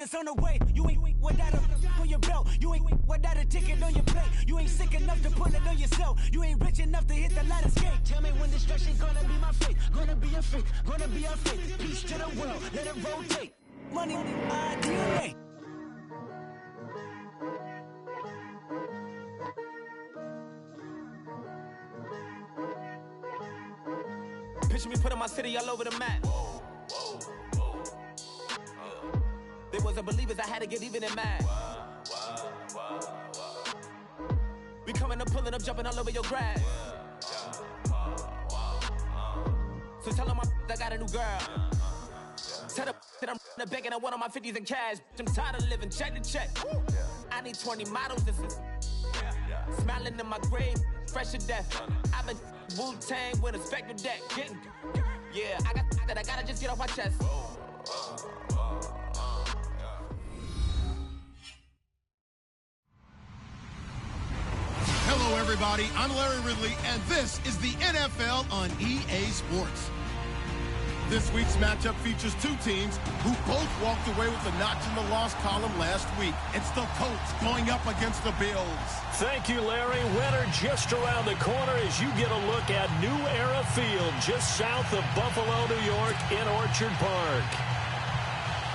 bullets on the way. You ain't without a on your belt. You ain't without a ticket on your plate. You ain't sick enough to pull it on yourself. You ain't rich enough to hit the ladder skate. Tell me when destruction gonna be my fate. Gonna be a fate, gonna be a fate. Peace to the world, let it rotate. Money, DNA. Picture me putting my city all over the map. They wasn't believers, I had to get even in mad. We coming up, pulling up, jumping all over your grass. So tell them I got a new girl. Tell them that I'm begging on one of my 50s in cash. I'm tired of living check to check. I need 20 models, this is smiling in my grave, fresh to death. I've been Wu-Tang with a spectral deck. Yeah, I got that, I gotta just get off my chest. Hello, everybody. I'm Larry Ridley, and this is the NFL on EA Sports. This week's matchup features two teams who both walked away with a notch in the loss column last week. It's the Colts going up against the Bills. Thank you, Larry. Winter just around the corner as you get a look at New Era Field just south of Buffalo, New York in Orchard Park.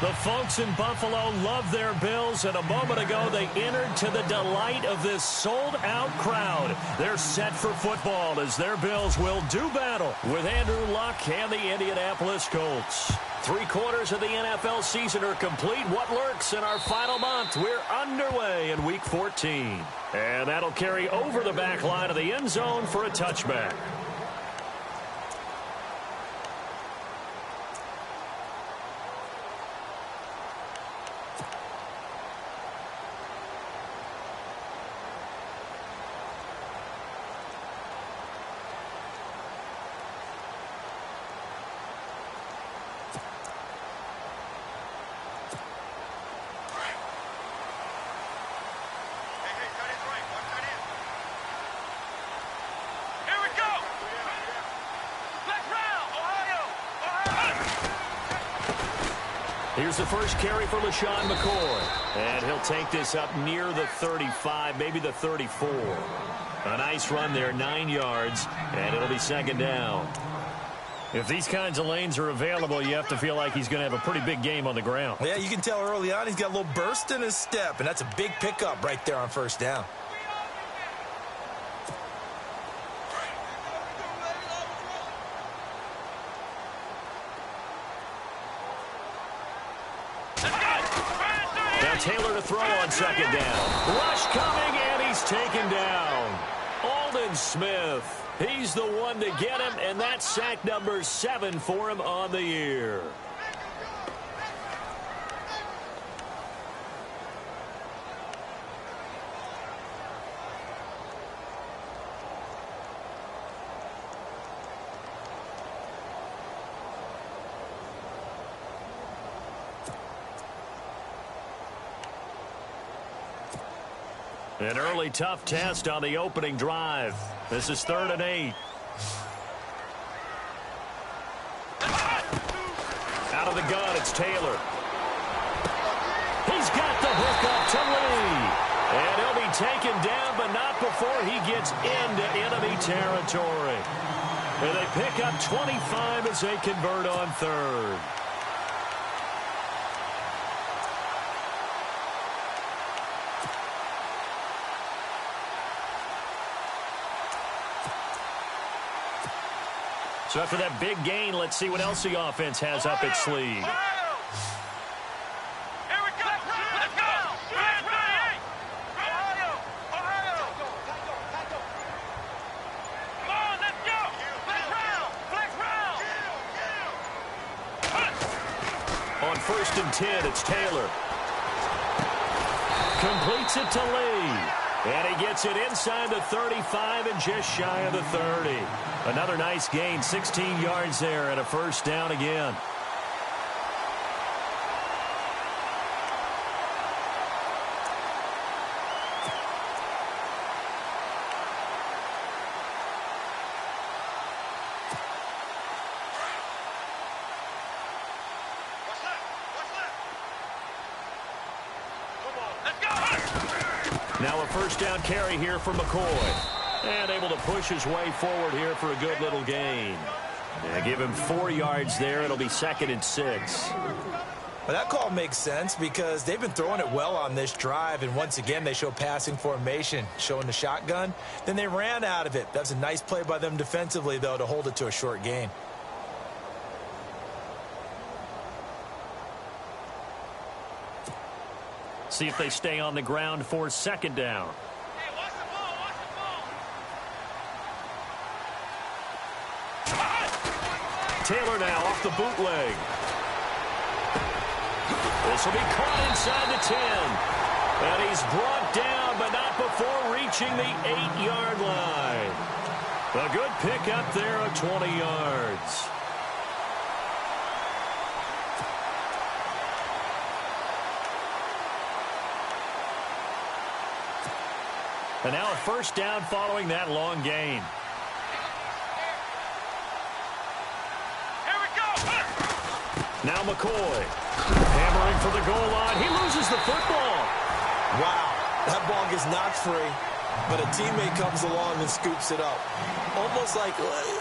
The folks in Buffalo love their Bills, and a moment ago they entered to the delight of this sold-out crowd. They're set for football as their Bills will do battle with Andrew Luck and the Indianapolis Colts. 3/4 of the NFL season are complete. What lurks in our final month? We're underway in Week 14. And that'll carry over the back line of the end zone for a touchback. Here's the first carry for LaShawn McCoy. And he'll take this up near the 35, maybe the 34. A nice run there, 9 yards, and it'll be second down. If these kinds of lanes are available, you have to feel like he's going to have a pretty big game on the ground. Yeah, you can tell early on he's got a little burst in his step, and that's a big pickup right there on first down. Taylor to throw on second down. Rush coming, and he's taken down. Aldon Smith, he's the one to get him, and that's sack number 7 for him on the year. An early tough test on the opening drive. This is 3rd and 8. Out of the gun, it's Taylor. He's got the hook up to Lee. And he'll be taken down, but not before he gets into enemy territory. And they pick up 25 as they convert on 3rd. So after that big gain, let's see what else the offense has up its sleeve. On 1st and 10, it's Taylor. Completes it to Lee. And he gets it inside the 35 and just shy of the 30. Another nice gain, 16 yards there and a first down again. Now a first down carry here for McCoy. And able to push his way forward here for a good little gain. Yeah, give him 4 yards there. It'll be 2nd and 6. Well, that call makes sense because they've been throwing it well on this drive, and once again they show passing formation, showing the shotgun. Then they ran out of it. That's a nice play by them defensively, though, to hold it to a short gain. See if they stay on the ground for 2nd down. Hey, watch the ball, watch the ball. Taylor now off the bootleg. This will be caught inside the 10. And he's brought down, but not before reaching the 8-yard line. A good pickup there of 20 yards. And now a first down following that long gain. Here we go. Now McCoy. Hammering for the goal line. He loses the football. Wow, that ball gets knocked free, but a teammate comes along and scoops it up.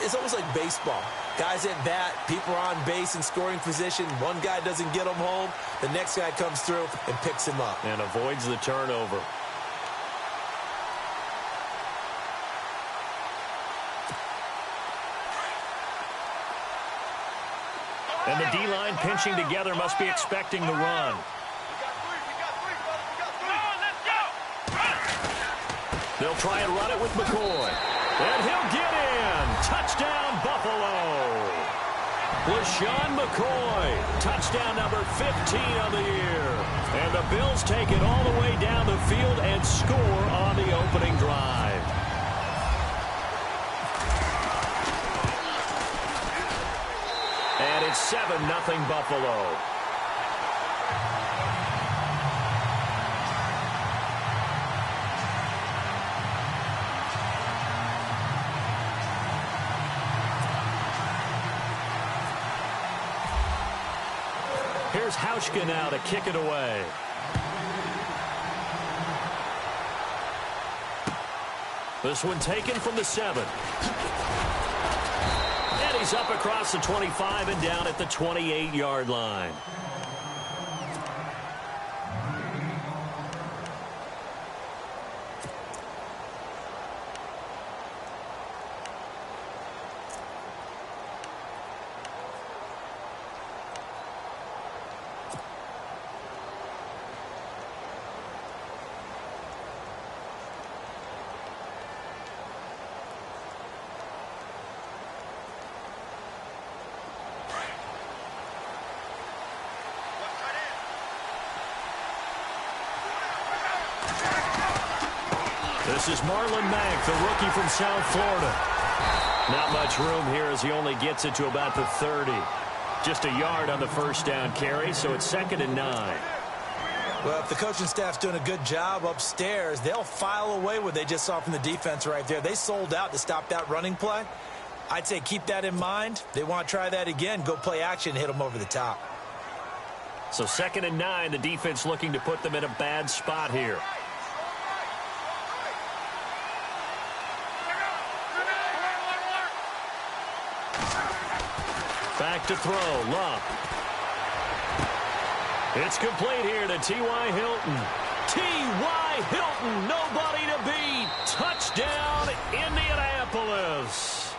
It's almost like baseball. Guys at bat, people are on base in scoring position. One guy doesn't get him home. The next guy comes through and picks him up. And avoids the turnover. And the D-line pinching together must be expecting the run. They'll try and run it with McCoy. And he'll get in. Touchdown, Buffalo. LaShawn McCoy. Touchdown number 15 of the year. And the Bills take it all the way down the field and score on the opening drive. And it's 7-0 Buffalo. Here's Hauschka now to kick it away. This one taken from the 7. And he's up across the 25 and down at the 28-yard line. This is Marlon Mack, the rookie from South Florida. Not much room here as he only gets it to about the 30. Just a yard on the first down carry, so it's 2nd and 9. Well, if the coaching staff's doing a good job upstairs, they'll file away what they just saw from the defense right there. They sold out to stop that running play. I'd say keep that in mind. They want to try that again, go play action, hit them over the top. So 2nd and 9, the defense looking to put them in a bad spot here. Back to throw, Love. It's complete here to T.Y. Hilton. T.Y. Hilton, nobody to beat. Touchdown, Indianapolis.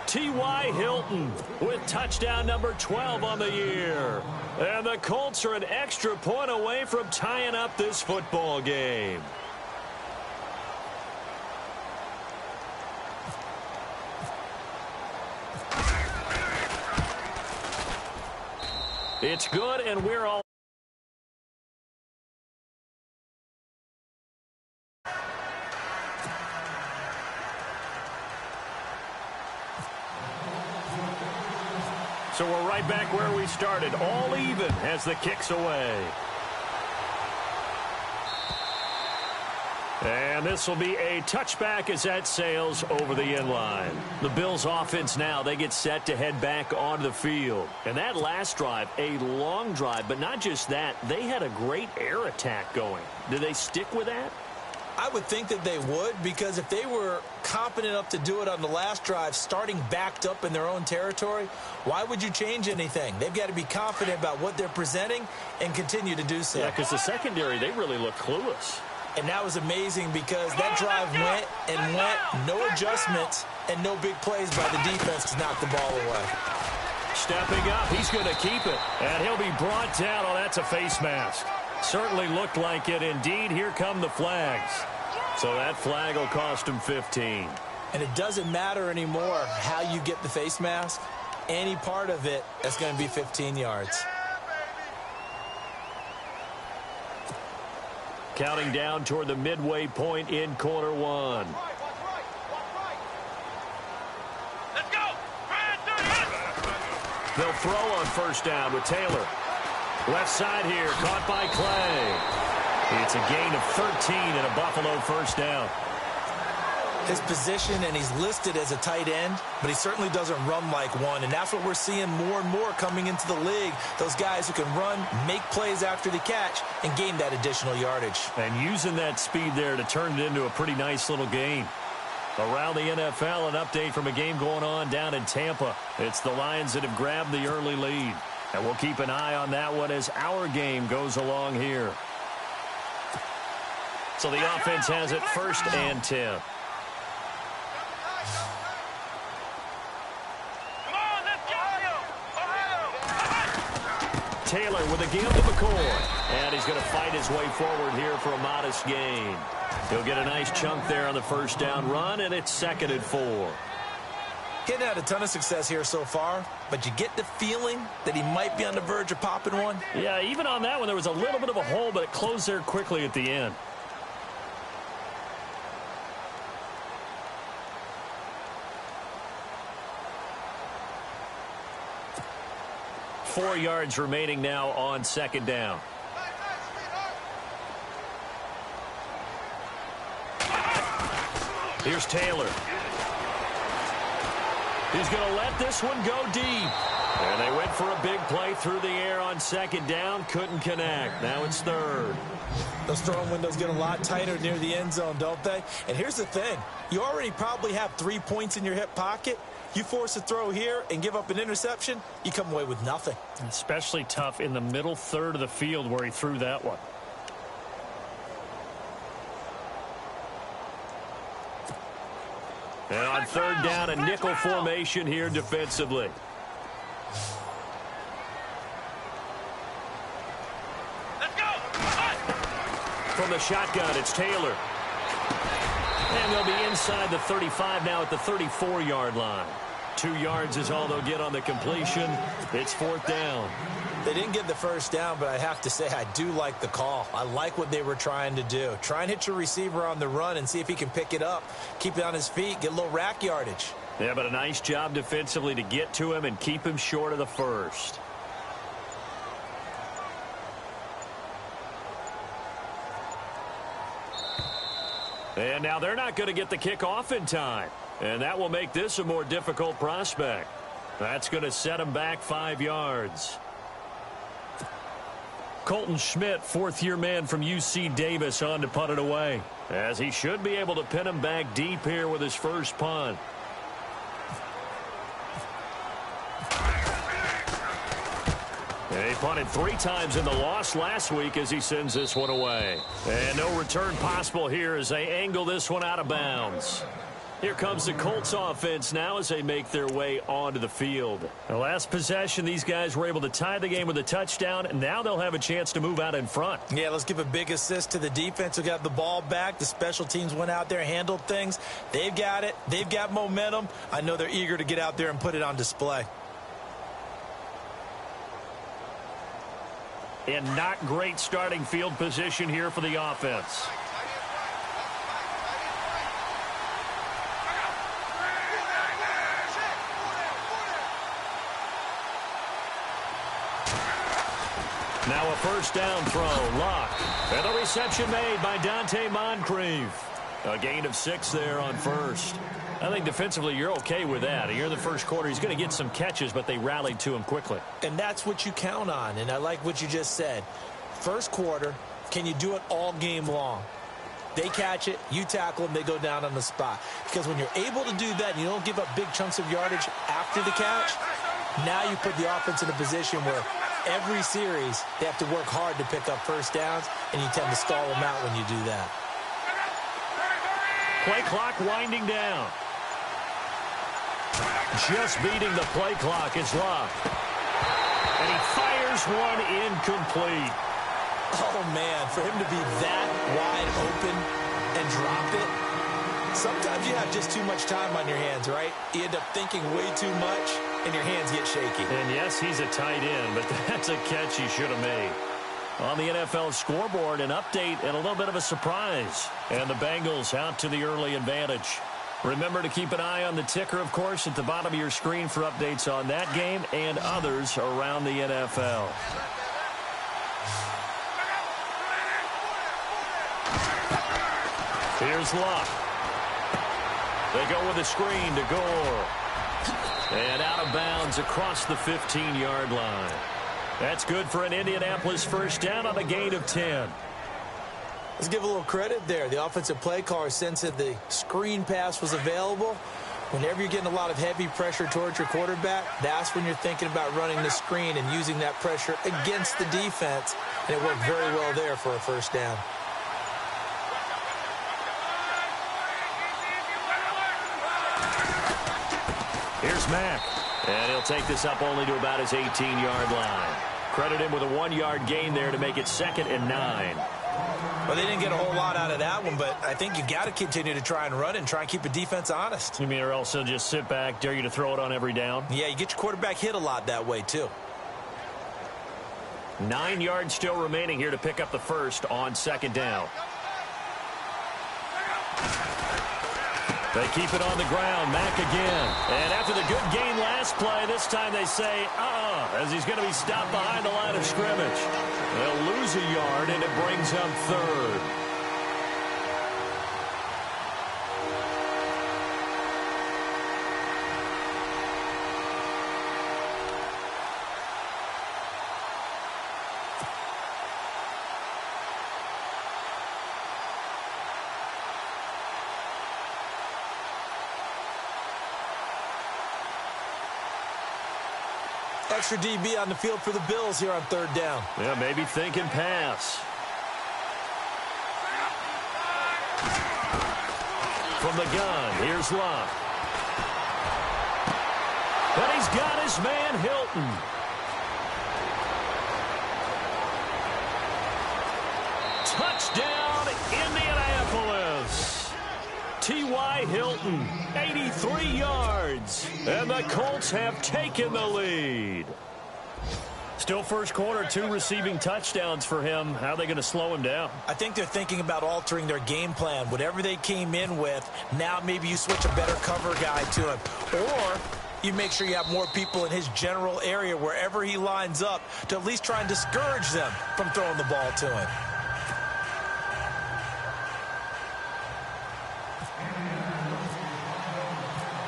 T.Y. Hilton with touchdown number 12 on the year. And the Colts are an extra point away from tying up this football game. It's good, and we're all... So we're right back where we started, all even as the kick's away. And this will be a touchback as that sails over the end line. The Bills offense now, they get set to head back onto the field. And that last drive, a long drive, but not just that, they had a great air attack going. Do they stick with that? I would think that they would, because if they were competent enough to do it on the last drive, starting backed up in their own territory, why would you change anything? They've got to be confident about what they're presenting and continue to do so. Yeah, because the secondary, they really look clueless. And that was amazing because that drive went and went, no adjustments, and no big plays by the defense to knock the ball away. Stepping up, he's going to keep it. And he'll be brought down. Oh, that's a face mask. Certainly looked like it. Indeed, here come the flags. So that flag will cost him 15. And it doesn't matter anymore how you get the face mask. Any part of it, that's going to be 15 yards. Counting down toward the midway point in quarter one. Let's go. They'll throw on first down with Taylor. Left side here, caught by Clay. It's a gain of 13 and a Buffalo first down. His position, and he's listed as a tight end, but he certainly doesn't run like one, and that's what we're seeing more and more coming into the league. Those guys who can run, make plays after the catch, and gain that additional yardage. And using that speed there to turn it into a pretty nice little gain. Around the NFL, an update from a game going on down in Tampa. It's the Lions that have grabbed the early lead. And we'll keep an eye on that one as our game goes along here. So the offense has it 1st and 10. Taylor with a give to McCoy. And he's going to fight his way forward here for a modest gain. He'll get a nice chunk there on the first down run, and it's 2nd and 4. Getting had a ton of success here so far, but you get the feeling that he might be on the verge of popping one. Yeah, even on that one, there was a little bit of a hole, but it closed there quickly at the end. Four yards remaining now on 2nd down. Here's Taylor. He's going to let this one go deep. And they went for a big play through the air on 2nd down. Couldn't connect. Now it's 3rd. Those throwing windows get a lot tighter near the end zone, don't they? And here's the thing. You already probably have 3 points in your hip pocket. You force a throw here and give up an interception, you come away with nothing. Especially tough in the middle third of the field where he threw that one. And on 3rd down, a nickel formation here defensively. Let's go. From the shotgun, it's Taylor. And they'll be inside the 35 now at the 34-yard line. 2 yards is all they'll get on the completion. It's 4th down. They didn't get the first down, but I have to say I do like the call. I like what they were trying to do. Try and hit your receiver on the run and see if he can pick it up. Keep it on his feet, get a little rack yardage. Yeah, but a nice job defensively to get to him and keep him short of the first. And now they're not going to get the kickoff in time. And that will make this a more difficult prospect. That's going to set him back 5 yards. Colton Schmidt, 4th-year man from UC Davis, on to punt it away, as he should be able to pin him back deep here with his first punt. And he punted 3 times in the loss last week as he sends this one away. And no return possible here as they angle this one out of bounds. Here comes the Colts offense now as they make their way onto the field. The last possession, these guys were able to tie the game with a touchdown, and now they'll have a chance to move out in front. Yeah, let's give a big assist to the defense who got the ball back. The special teams went out there, handled things. They've got it. They've got momentum. I know they're eager to get out there and put it on display. And not great starting field position here for the offense. Now a first down throw, Luck. And the reception made by Dante Moncrief. A gain of 6 there on first. I think defensively you're okay with that. Here in the first quarter, he's going to get some catches, but they rallied to him quickly. And that's what you count on, and I like what you just said. First quarter, can you do it all game long? They catch it, you tackle them, they go down on the spot. Because when you're able to do that and you don't give up big chunks of yardage after the catch, now you put the offense in a position where every series they have to work hard to pick up first downs, and you tend to stall them out when you do that. Play clock winding down. Just beating the play clock is Love. And he fires one incomplete. Oh, man, for him to be that wide open and drop it, sometimes you have just too much time on your hands, right? You end up thinking way too much, and your hands get shaky. And yes, he's a tight end, but that's a catch he should have made. On the NFL scoreboard, an update and a little bit of a surprise. And the Bengals out to the early advantage. Remember to keep an eye on the ticker, of course, at the bottom of your screen for updates on that game and others around the NFL. Here's Luck. They go with a screen to Gore. And out of bounds across the 15-yard line. That's good for an Indianapolis first down on a gain of 10. Let's give a little credit there. The offensive play caller sensed that the screen pass was available. Whenever you're getting a lot of heavy pressure towards your quarterback, that's when you're thinking about running the screen and using that pressure against the defense. And it worked very well there for a first down. Here's Mack. And he'll take this up only to about his 18-yard line. Credit him with a 1-yard gain there to make it 2nd and 9. Well, they didn't get a whole lot out of that one, but I think you've got to continue to try and run and try and keep a defense honest. You mean or else they'll just sit back, dare you to throw it on every down? Yeah, you get your quarterback hit a lot that way, too. 9 yards still remaining here to pick up the first on 2nd down. They keep it on the ground. Mack again. And after the good gain last play, this time they say, as he's going to be stopped behind the line of scrimmage. They'll lose a yard, and it brings up 3rd. Extra DB on the field for the Bills here on 3rd down. Yeah, maybe thinking pass. From the gun, here's Love. And he's got his man Hilton. Touchdown, Indianapolis. T.Y. Hilton, 83 yards. And the Colts have taken the lead. Still first quarter, 2 receiving touchdowns for him. How are they going to slow him down? I think they're thinking about altering their game plan. Whatever they came in with, now maybe you switch a better cover guy to him. Or you make sure you have more people in his general area wherever he lines up to at least try and discourage them from throwing the ball to him.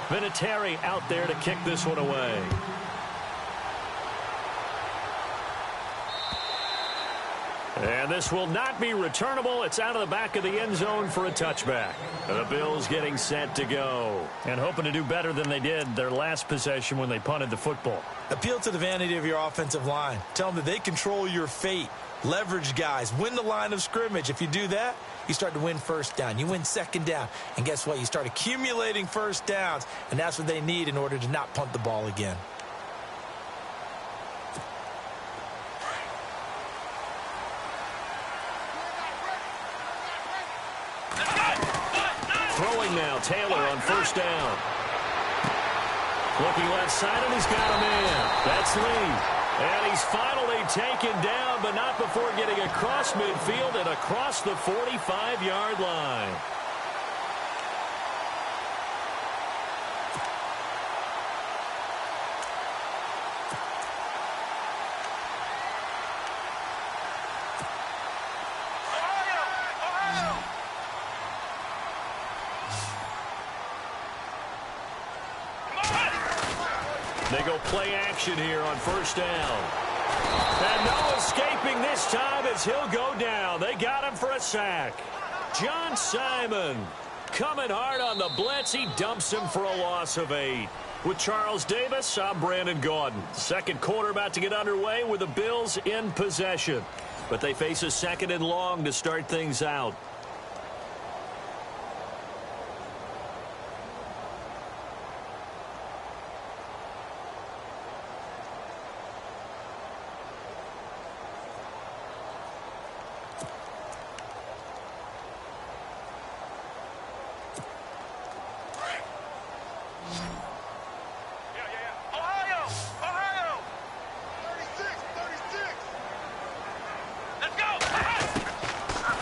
Vinatieri out there to kick this one away. And this will not be returnable. It's out of the back of the end zone for a touchback. The Bills getting set to go. And hoping to do better than they did their last possession when they punted the football. Appeal to the vanity of your offensive line. Tell them that they control your fate. Leverage guys. Win the line of scrimmage. If you do that, you start to win first down. You win 2nd down. And guess what? You start accumulating first downs. And that's what they need in order to not punt the ball again. Throwing now, Taylor on first down. Looking left side, and he's got a man. That's Lee. And he's finally taken down, but not before getting across midfield and across the 45-yard line. They go play action here on first down. And no escaping this time as he'll go down. They got him for a sack. John Simon coming hard on the blitz. He dumps him for a loss of 8. With Charles Davis, I'm Brandon Gaudin. Second quarter about to get underway with the Bills in possession. But they face a second and long to start things out.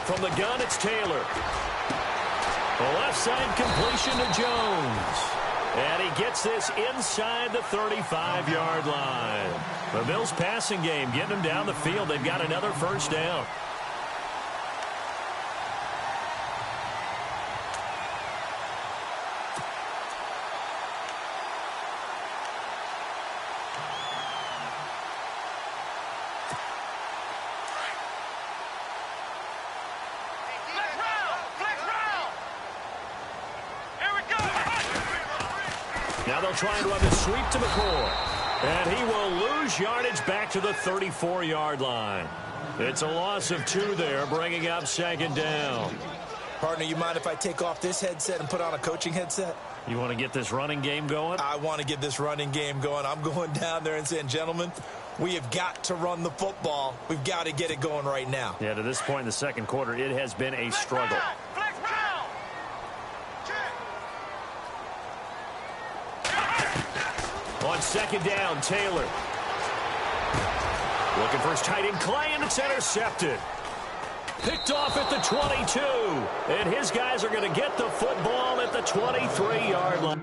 From the gun, it's Taylor. The left side completion to Jones. And he gets this inside the 35-yard line. The Bills passing game getting them down the field. They've got another first down. Now they'll try and run the sweep to McCoy. And he will lose yardage back to the 34-yard line. It's a loss of 2 there, bringing up second down. Partner, you mind if I take off this headset and put on a coaching headset? You want to get this running game going? I want to get this running game going. I'm going down there and saying, gentlemen, we have got to run the football. We've got to get it going right now. Yeah, to this point in the second quarter, it has been a struggle. On second down, Taylor. Looking for his tight end, Clay, and it's intercepted. Picked off at the 22. And his guys are going to get the football at the 23-yard line.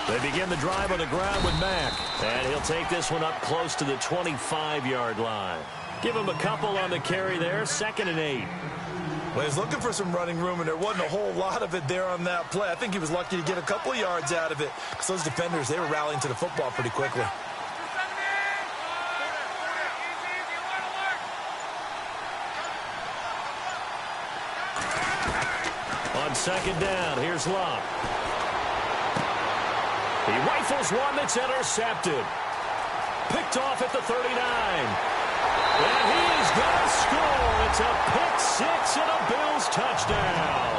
They begin the drive on the ground with Mack. And he'll take this one up close to the 25-yard line. Give him a couple on the carry there. 2nd and 8. Well, he's looking for some running room, and there wasn't a whole lot of it there on that play. I think he was lucky to get a couple of yards out of it because those defenders, they were rallying to the football pretty quickly. On second down, here's Locke. He rifles one that's intercepted. Picked off at the 39. And he is going to score. It's a pick six and a Bills touchdown.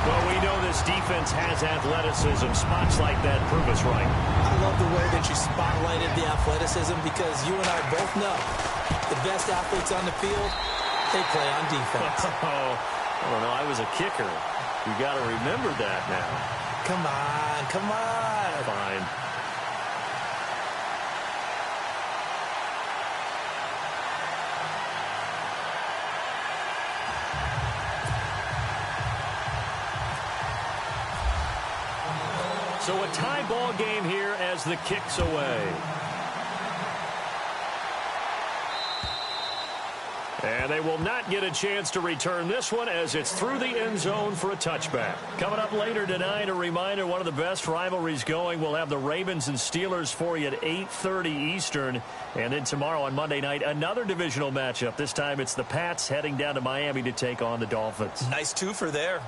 Well, we know this defense has athleticism. Spots like that prove us right. I love the way that you spotlighted the athleticism because you and I both know the best athletes on the field, they play on defense. Oh, I don't know. I was a kicker. You got to remember that now. Come on, come on. Fine. So a tie ball game here as the kick's away. And they will not get a chance to return this one as it's through the end zone for a touchback. Coming up later tonight, a reminder, one of the best rivalries going. We'll have the Ravens and Steelers for you at 8:30 Eastern. And then tomorrow on Monday night, another divisional matchup. This time it's the Pats heading down to Miami to take on the Dolphins. Nice twofer there.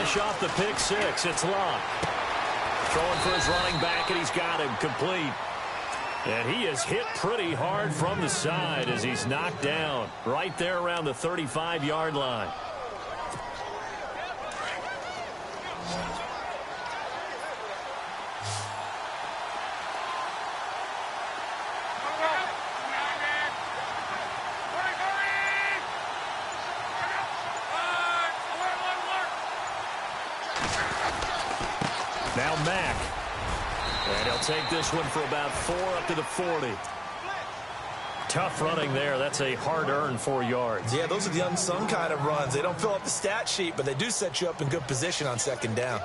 fresh off the pick six. It's Luck. Throwing for his running back, and he's got him complete. And he is hit pretty hard from the side as he's knocked down right there around the 35-yard line. Now Mack. And he'll take this one for about 4 up to the 40. Tough running there. That's a hard-earned 4 yards. Yeah, those are the unsung kind of runs. They don't fill up the stat sheet, but they do set you up in good position on second down.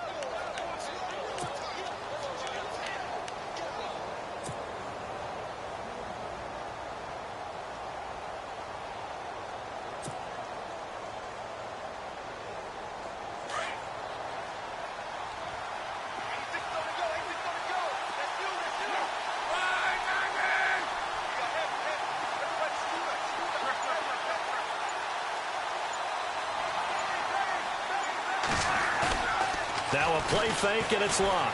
Now a play fake, and it's Luck.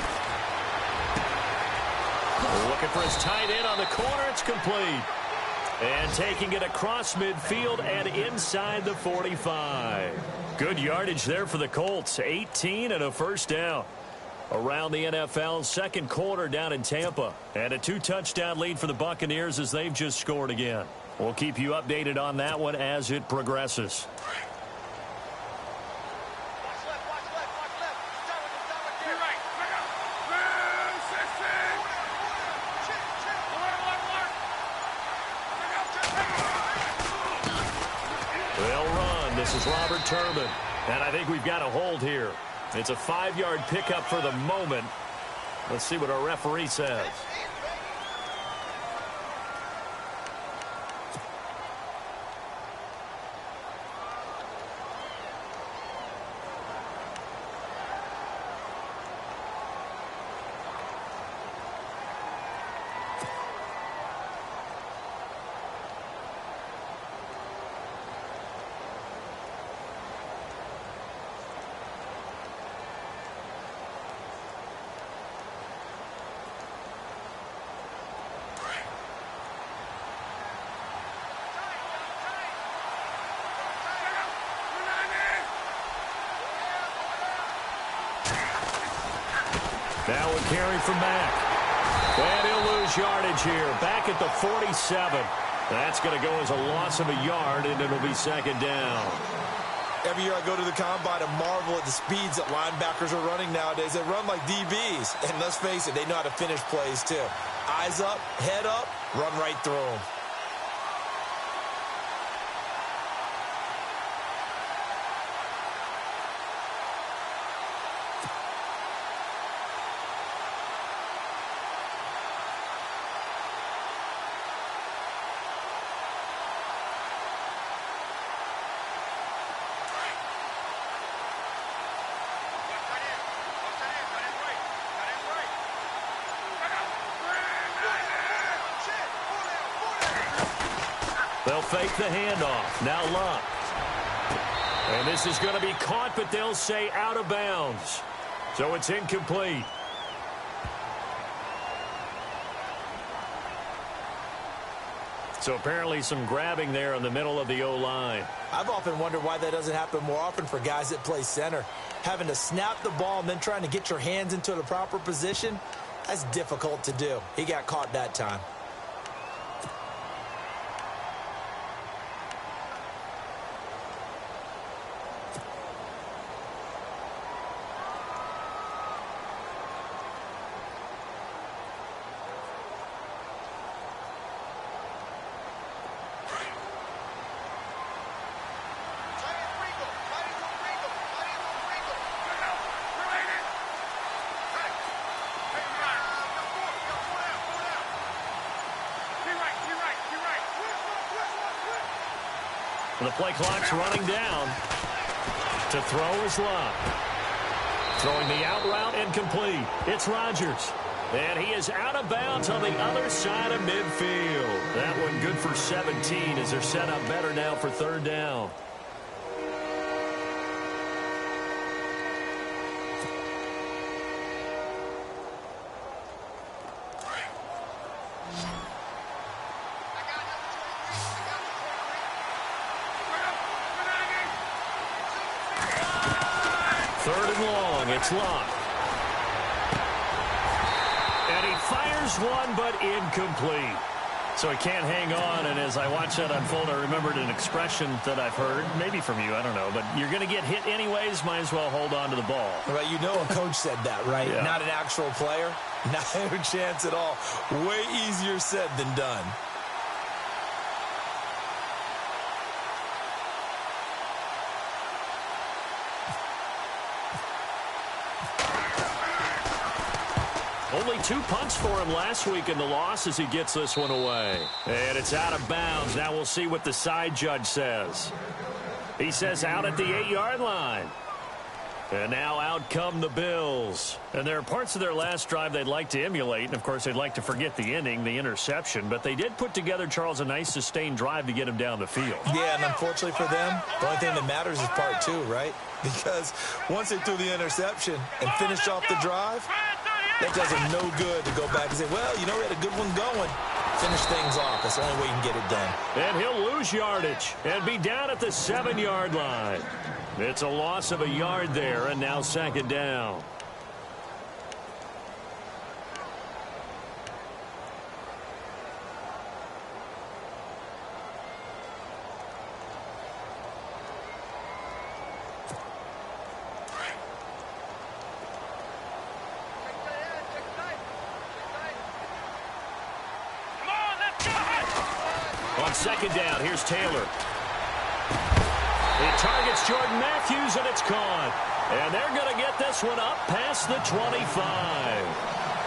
Looking for his tight end on the corner. It's complete. And taking it across midfield and inside the 45. Good yardage there for the Colts. 18 and a first down. Around the NFL, second quarter down in Tampa. And a 2-touchdown lead for the Buccaneers as they've just scored again. We'll keep you updated on that one as it progresses. This is Robert Turbin, and I think we've got a hold here. It's a 5-yard pickup for the moment. Let's see what our referee says. Now a carry from Mack. And he'll lose yardage here. Back at the 47. That's going to go as a loss of a yard, and it'll be second down. Every year I go to the combine and marvel at the speeds that linebackers are running nowadays. They run like DBs. And let's face it, they know how to finish plays too. Eyes up, head up, run right through them. They'll fake the handoff. Now Luck. And this is going to be caught, but they'll say out of bounds. So it's incomplete. So apparently some grabbing there in the middle of the O-line. I've often wondered why that doesn't happen more often for guys that play center. Having to snap the ball and then trying to get your hands into the proper position, that's difficult to do. He got caught that time. The play clock's running down. To throw is Luck. Throwing the out route incomplete. It's Rodgers. And he is out of bounds on the other side of midfield. That one good for 17 as they're set up better now for third down. long. It's Long. And he fires one, but incomplete. So he can't hang on, and as I watch that unfold, I remembered an expression that I've heard, maybe from you, I don't know, but you're going to get hit anyways, might as well hold on to the ball. Right, you know a coach said that, right? Yeah. Not an actual player. Not a chance at all. Way easier said than done. Only 2 punts for him last week in the loss as he gets this one away. And it's out of bounds. Now we'll see what the side judge says. He says out at the 8-yard line. And now out come the Bills. And there are parts of their last drive they'd like to emulate. And, of course, they'd like to forget the ending, the interception. But they did put together, Charles, a nice sustained drive to get him down the field. Yeah, and unfortunately for them, the only thing that matters is part 2, right? Because once they threw the interception and finished off the drive, that does them no good to go back and say, well, you know, we had a good one going. Finish things off. That's the only way you can get it done. And he'll lose yardage and be down at the 7-yard line. It's a loss of a yard there, and now 2nd down. On 2nd down, here's Taylor. He targets Jordan Matthews, and it's caught. And they're going to get this one up past the 25.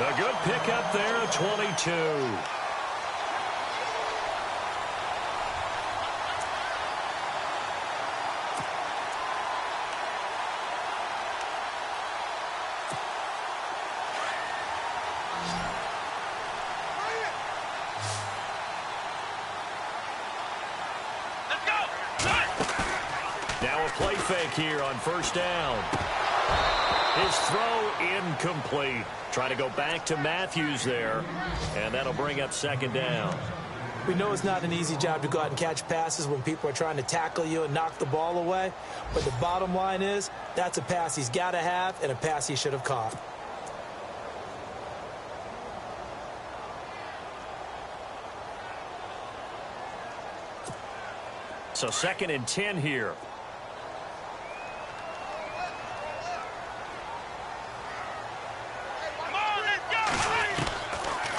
A good pickup there at 22. Play fake here on 1st down. His throw incomplete. Try to go back to Matthews there, and that'll bring up 2nd down. We know it's not an easy job to go out and catch passes when people are trying to tackle you and knock the ball away, but the bottom line is that's a pass he's got to have and a pass he should have caught. So 2nd and 10 here.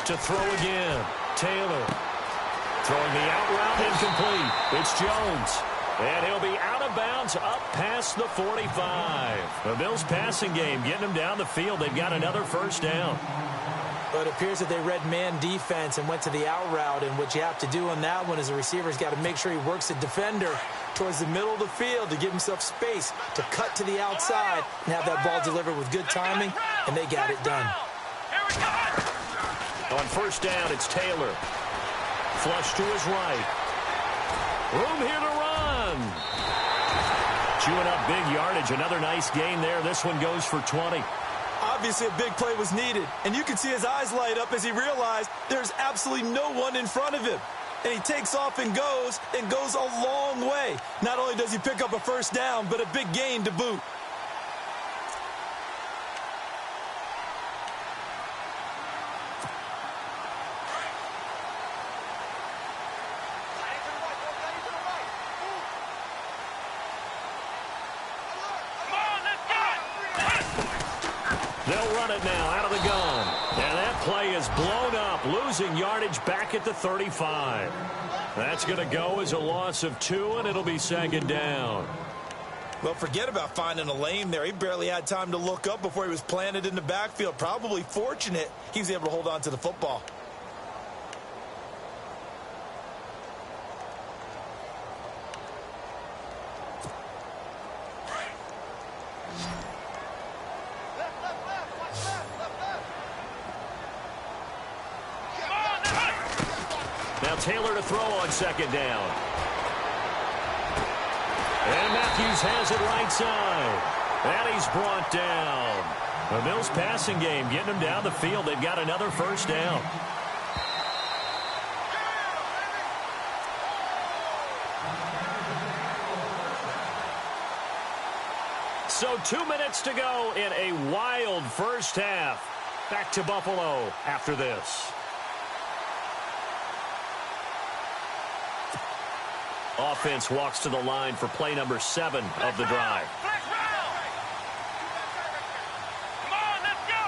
To throw again. Taylor throwing the out route incomplete. It's Jones. And he'll be out of bounds up past the 45. The Bills passing game getting them down the field. They've got another 1st down. But it appears that they read man defense and went to the out route. And what you have to do on that one is the receiver's got to make sure he works the defender towards the middle of the field to give himself space to cut to the outside and have that ball delivered with good timing. And they got it done. On 1st down, it's Taylor. Flush to his right. Room here to run. Chewing up big yardage. Another nice gain there. This one goes for 20. Obviously, a big play was needed. And you can see his eyes light up as he realized there's absolutely no one in front of him. And he takes off and goes a long way. Not only does he pick up a 1st down, but a big gain to boot. They'll run it now out of the gun. And that play is blown up, losing yardage back at the 35. That's going to go as a loss of 2, and it'll be 2nd down. Well, forget about finding a lane there. He barely had time to look up before he was planted in the backfield. Probably fortunate he was able to hold on to the football. Taylor to throw on 2nd down. And Matthews has it right side. And he's brought down. The Bills passing game getting them down the field. They've got another 1st down. So 2 minutes to go in a wild first half. Back to Buffalo after this. Offense walks to the line for play number 7 of the drive. Come on, let's go.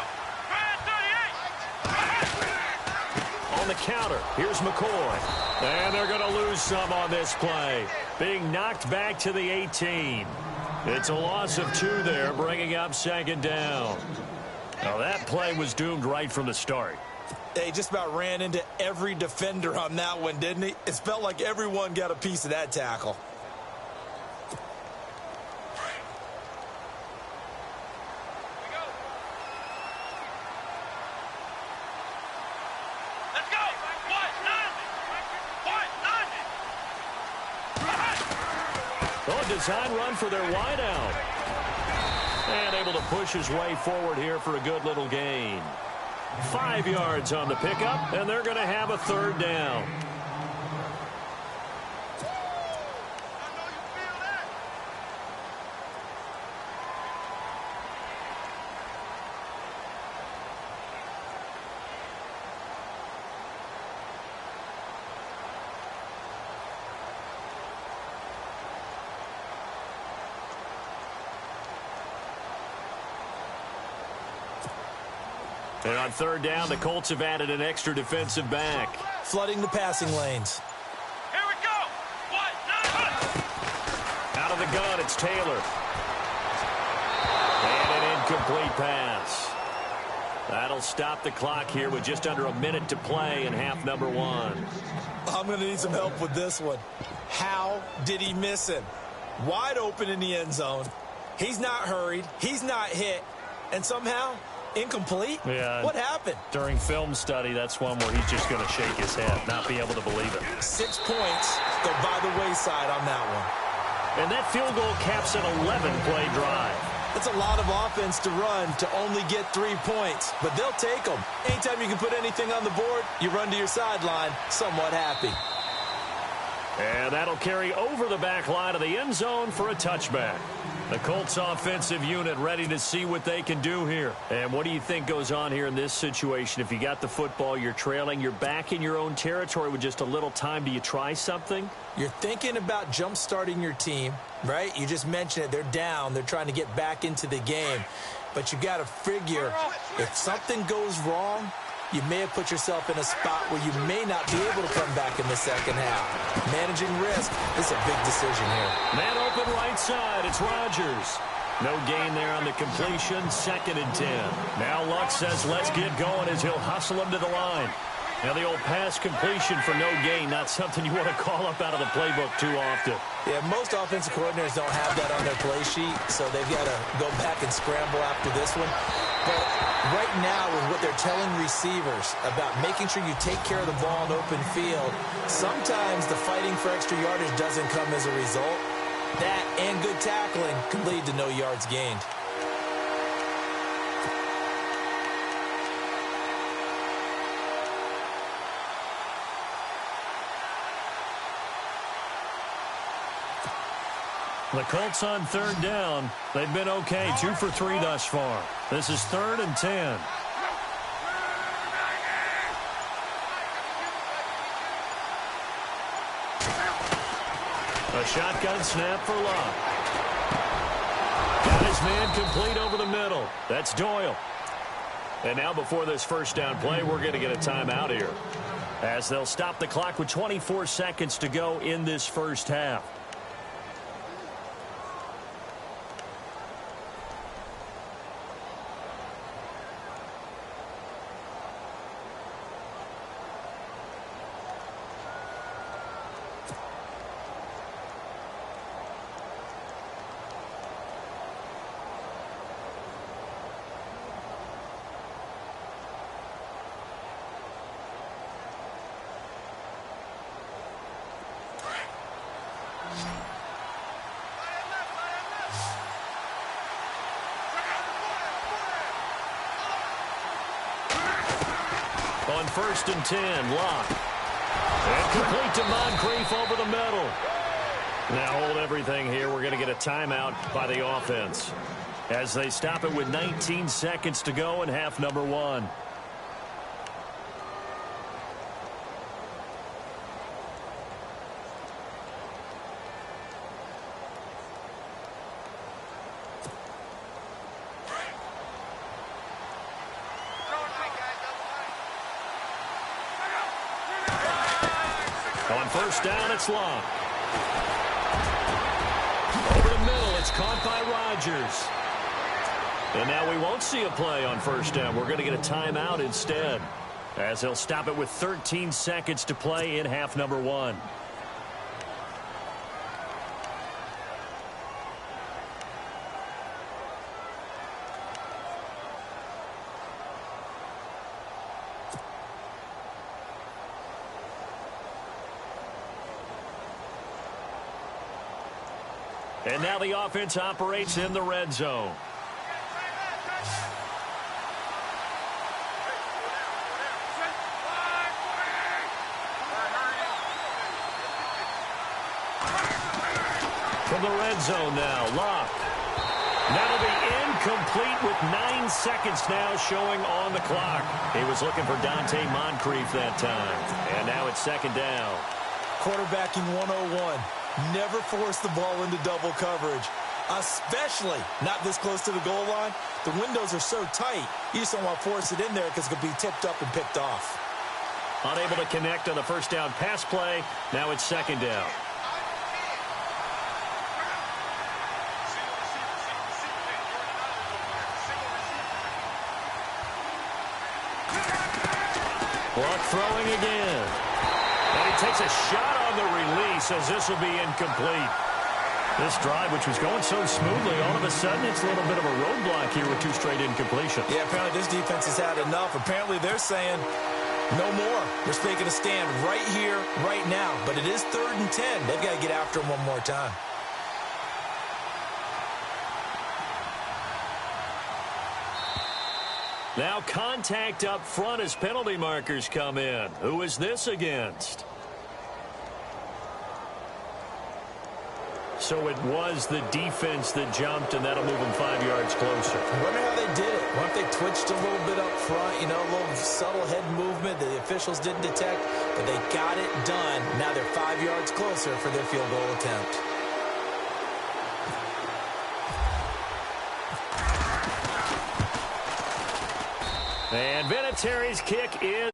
On the counter, here's McCoy. And they're going to lose some on this play. Being knocked back to the 18. It's a loss of 2 there, bringing up second down. Now that play was doomed right from the start. They just about ran into every defender on that one, didn't he? It felt like everyone got a piece of that tackle. Let's go. Oh, design run for their wideout. And able to push his way forward here for a good little gain. 5 yards on the pickup, and they're going to have a third down. And on third down, the Colts have added an extra defensive back. Flooding the passing lanes. Here we go. Out of the gun, it's Taylor. And an incomplete pass. That'll stop the clock here with just under a minute to play in half number 1. I'm going to need some help with this one. How did he miss him? Wide open in the end zone. He's not hurried. He's not hit. And somehow, incomplete? Yeah. What happened? During film study, that's one where he's just going to shake his head, not be able to believe it. 6 points go by the wayside on that one. And that field goal caps an 11-play drive. That's a lot of offense to run to only get 3 points, but they'll take them. Anytime you can put anything on the board, you run to your sideline somewhat happy. And that'll carry over the back line of the end zone for a touchback. The Colts offensive unit ready to see what they can do here. And what do you think goes on here in this situation? If you got the football, you're trailing, you're back in your own territory with just a little time. Do you try something? You're thinking about jump-starting your team, right? You just mentioned it. They're down. They're trying to get back into the game. But you got to figure if something goes wrong, you may have put yourself in a spot where you may not be able to come back in the second half. Managing risk is a big decision here. Man open right side. It's Rodgers. No gain there on the completion. 2nd and 10. Now Luck says let's get going as he'll hustle him to the line. Now the old pass completion for no gain, not something you want to call up out of the playbook too often. Yeah, most offensive coordinators don't have that on their play sheet, so they've got to go back and scramble after this one. But right now, with what they're telling receivers about making sure you take care of the ball in open field, sometimes the fighting for extra yardage doesn't come as a result. That and good tackling can lead to no yards gained. The Colts on third down. They've been okay, 2 for 3 thus far. This is 3rd and 10. A shotgun snap for Luck. Got his man complete over the middle. That's Doyle. And now before this first down play, we're going to get a timeout here, as they'll stop the clock with 24 seconds to go in this first half. On 1st and 10, Locke. And complete to Moncrief over the middle. Now hold everything here. We're going to get a timeout by the offense as they stop it with 19 seconds to go in half number one. On first down, it's Long. Over the middle, it's caught by Rodgers. And now we won't see a play on first down. We're going to get a timeout instead, as they'll stop it with 13 seconds to play in half number one. And now the offense operates in the red zone. From the red zone now, Locke. That'll be incomplete with 9 seconds now showing on the clock. He was looking for Dante Moncrief that time. And now it's second down. Quarterbacking 101. Never force the ball into double coverage, especially not this close to the goal line. The windows are so tight, you just don't want to force it in there because it could be tipped up and picked off. Unable to connect on the first down pass play. Now it's second down. Luck throwing again. And he takes a shot on the release as this will be incomplete. This drive, which was going so smoothly, all of a sudden it's a little bit of a roadblock here with 2 straight incompletions. Yeah, apparently this defense has had enough. Apparently they're saying no more. They're making a stand right here, right now. But it is 3rd and 10. They've got to get after him one more time. Now contact up front as penalty markers come in. Who is this against? So it was the defense that jumped, and that'll move them 5 yards closer. I wonder how they did it. What if they twitched a little bit up front, you know, a little subtle head movement that the officials didn't detect, but they got it done. Now they're 5 yards closer for their field goal attempt. And Vinatieri's kick is.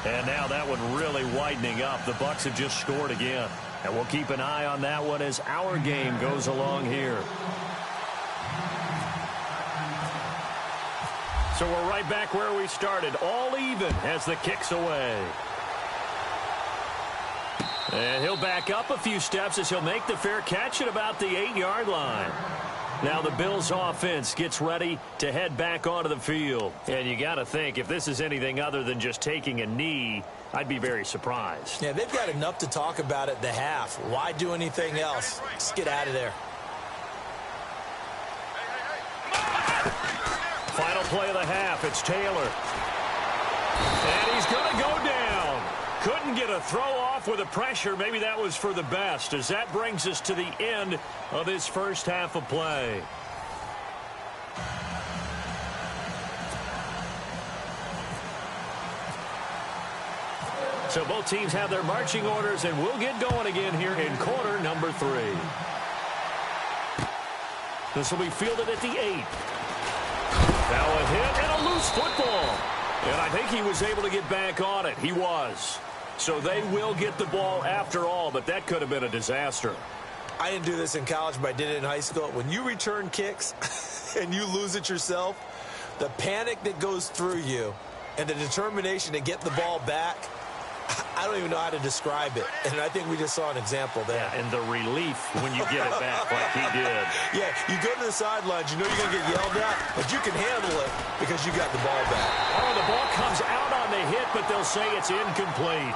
And now that one really widening up. The Bucs have just scored again. And we'll keep an eye on that one as our game goes along here. So we're right back where we started. All even as the kick's away. And he'll back up a few steps as he'll make the fair catch at about the 8-yard line. Now the Bills offense gets ready to head back onto the field. And you got to think, if this is anything other than just taking a knee, I'd be very surprised. Yeah, they've got enough to talk about at the half. Why do anything else? Just get out of there. Final play of the half, it's Taylor. And he's going to go down. Couldn't get a throw off with the pressure. Maybe that was for the best, as that brings us to the end of this first half of play. So both teams have their marching orders, and we'll get going again here in quarter number 3. This will be fielded at the 8. Now a hit and a loose football. And I think he was able to get back on it. He was. So they will get the ball after all, but that could have been a disaster. I didn't do this in college, but I did it in high school. When you return kicks and you lose it yourself, the panic that goes through you and the determination to get the ball back, I don't even know how to describe it. And I think we just saw an example there. Yeah, and the relief when you get it back like he did. Yeah, you go to the sidelines, you know you're going to get yelled at, but you can handle it because you got the ball back. Oh, the ball comes out on the hit, but they'll say it's incomplete.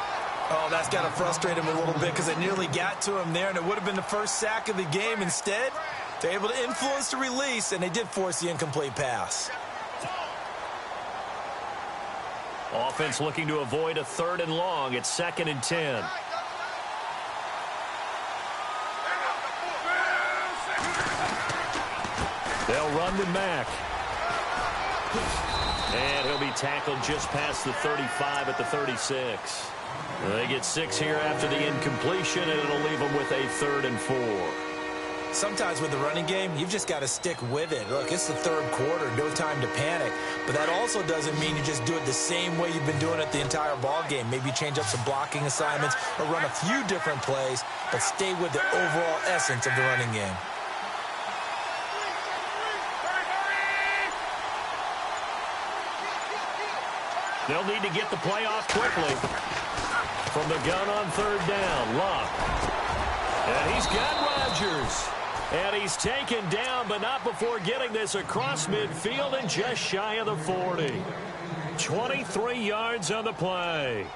Oh, that's got to frustrate him a little bit because it nearly got to him there, and it would have been the first sack of the game. Instead, they're able to influence the release, and they did force the incomplete pass. Offense looking to avoid a 3rd and long. It's 2nd and 10. They'll run with Mack. And he'll be tackled just past the 35 at the 36. They get 6 here after the incompletion, and it'll leave them with a 3rd and 4. Sometimes with the running game, you've just got to stick with it. Look, it's the 3rd quarter, no time to panic. But that also doesn't mean you just do it the same way you've been doing it the entire ball game. Maybe change up some blocking assignments or run a few different plays, but stay with the overall essence of the running game. They'll need to get the play off quickly. From the gun on 3rd down, Love. And he's got Rodgers. And he's taken down, but not before getting this across midfield and just shy of the 40. 23 yards on the play.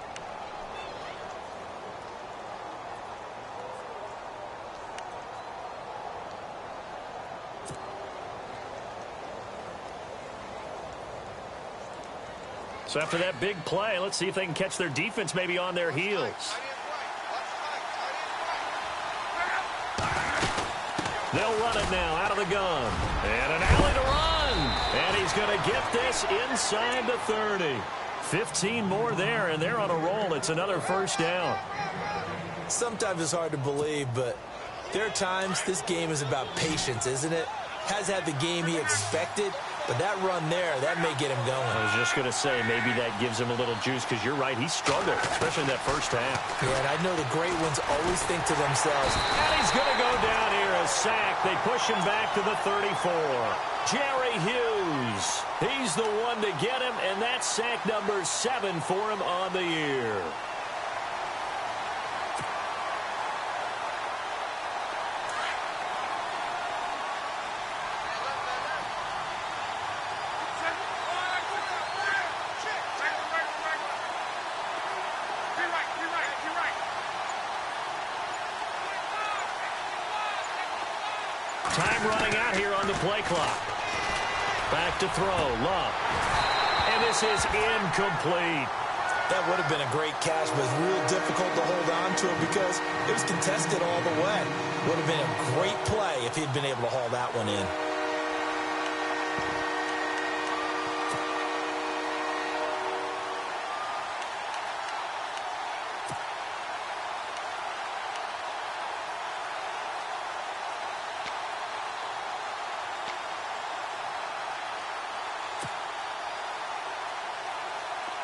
So after that big play, let's see if they can catch their defense maybe on their heels. They'll run it now out of the gun. And an alley to run. And he's going to get this inside the 30. 15 more there, and they're on a roll. It's another 1st down. Sometimes it's hard to believe, but there are times this game is about patience, isn't it? Has had the game he expected, but that run there, that may get him going. I was just going to say, maybe that gives him a little juice, because you're right, he struggled, especially in that 1st half. Yeah, and I know the great ones always think to themselves, and he's going to go down here, a sack. They push him back to the 34. Jerry Hughes, he's the one to get him, and that's sack number 7 for him on the year. Time running out here on the play clock. Back to throw, Love. And this is incomplete. That would have been a great catch, but it's real difficult to hold on to it because it was contested all the way. Would have been a great play if he'd been able to haul that one in.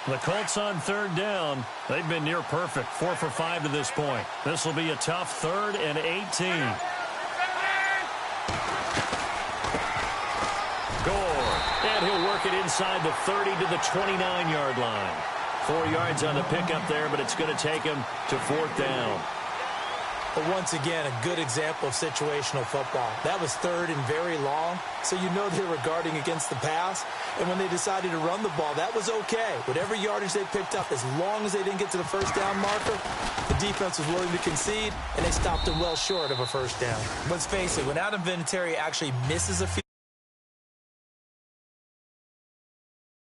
The Colts on 3rd down. They've been near perfect, 4 for 5 to this point. This will be a tough 3rd and 18. Gore. And he'll work it inside the 30 to the 29-yard line. 4 yards on the pickup there, but it's going to take him to 4th down. But once again, a good example of situational football. That was 3rd and very long, so you know they were guarding against the pass. And when they decided to run the ball, that was okay. Whatever yardage they picked up, as long as they didn't get to the 1st down marker, the defense was willing to concede, and they stopped them well short of a 1st down. Let's face it, when Adam Vinatieri actually misses a field,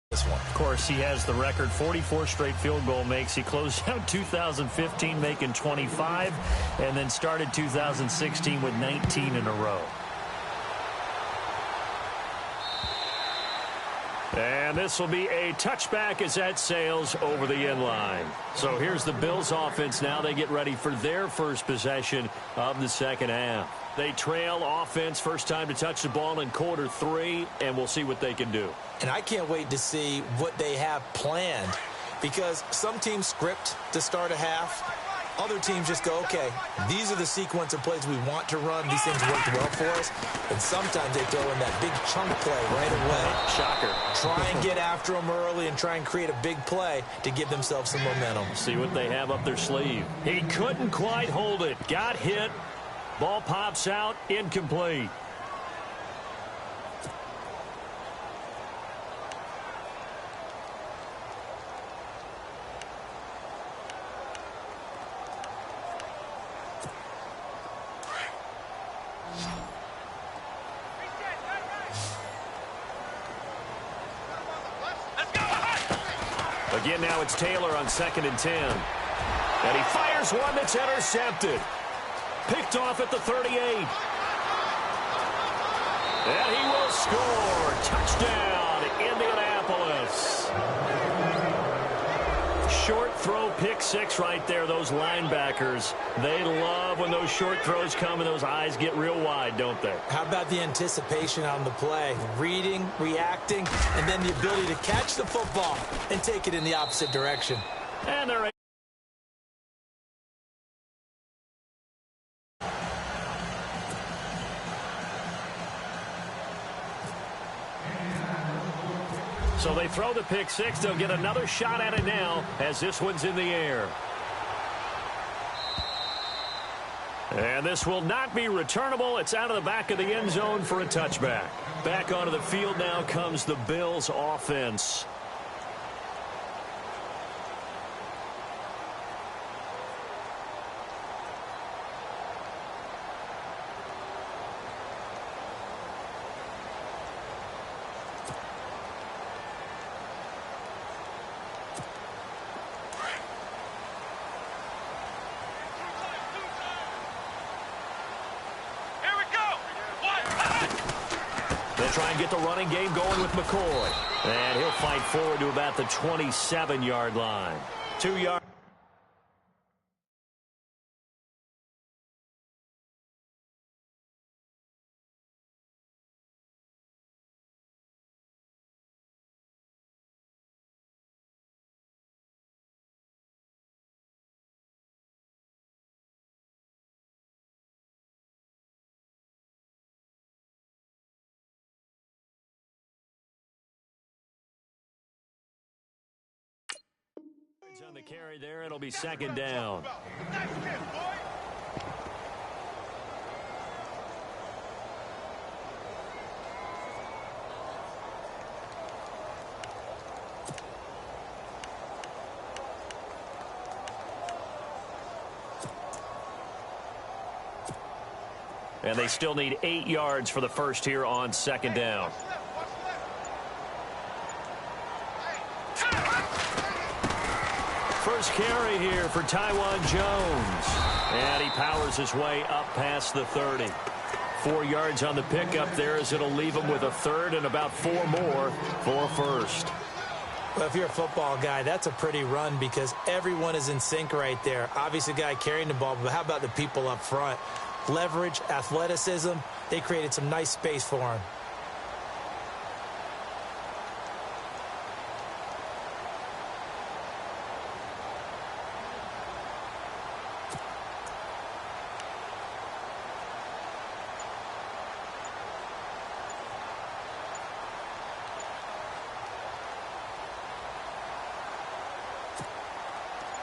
this one. Of course, he has the record, 44 straight field goal makes. He closed out 2015 making 25, and then started 2016 with 19 in a row. And this will be a touchback as that sails over the end line. So here's the Bills offense now. They get ready for their first possession of the 2nd half. They trail offense, first time to touch the ball in quarter 3, and we'll see what they can do. And I can't wait to see what they have planned, because some teams script to start a half. Other teams just go, okay, these are the sequence of plays we want to run. These things worked well for us. And sometimes they throw in that big chunk play right away. Shocker. Try and get after them early and try and create a big play to give themselves some momentum. See what they have up their sleeve. He couldn't quite hold it. Got hit. Ball pops out. Incomplete. The Again, now it's Taylor on 2nd and 10. And he fires one that's intercepted. Picked off at the 38. And he will score. Touchdown, Indianapolis. Short throw, pick six right there. Those linebackers, they love when those short throws come and those eyes get real wide, don't they? How about the anticipation on the play? Reading, reacting, and then the ability to catch the football and take it in the opposite direction. And they're so they throw the pick six. They'll get another shot at it now as this one's in the air. And this will not be returnable. It's out of the back of the end zone for a touchback. Back onto the field now comes the Bills offense. Try and get the running game going with McCoy. And he'll fight forward to about the 27-yard line. 2 yards. On the carry there, it'll be 2nd down. And they still need 8 yards for the first here on 2nd down. First carry here for Taiwan Jones. And he powers his way up past the 30. 4 yards on the pickup there as it'll leave him with a third and about 4 more for first. Well, if you're a football guy, that's a pretty run because everyone is in sync right there. Obviously, the guy carrying the ball, but how about the people up front? Leverage, athleticism, they created some nice space for him.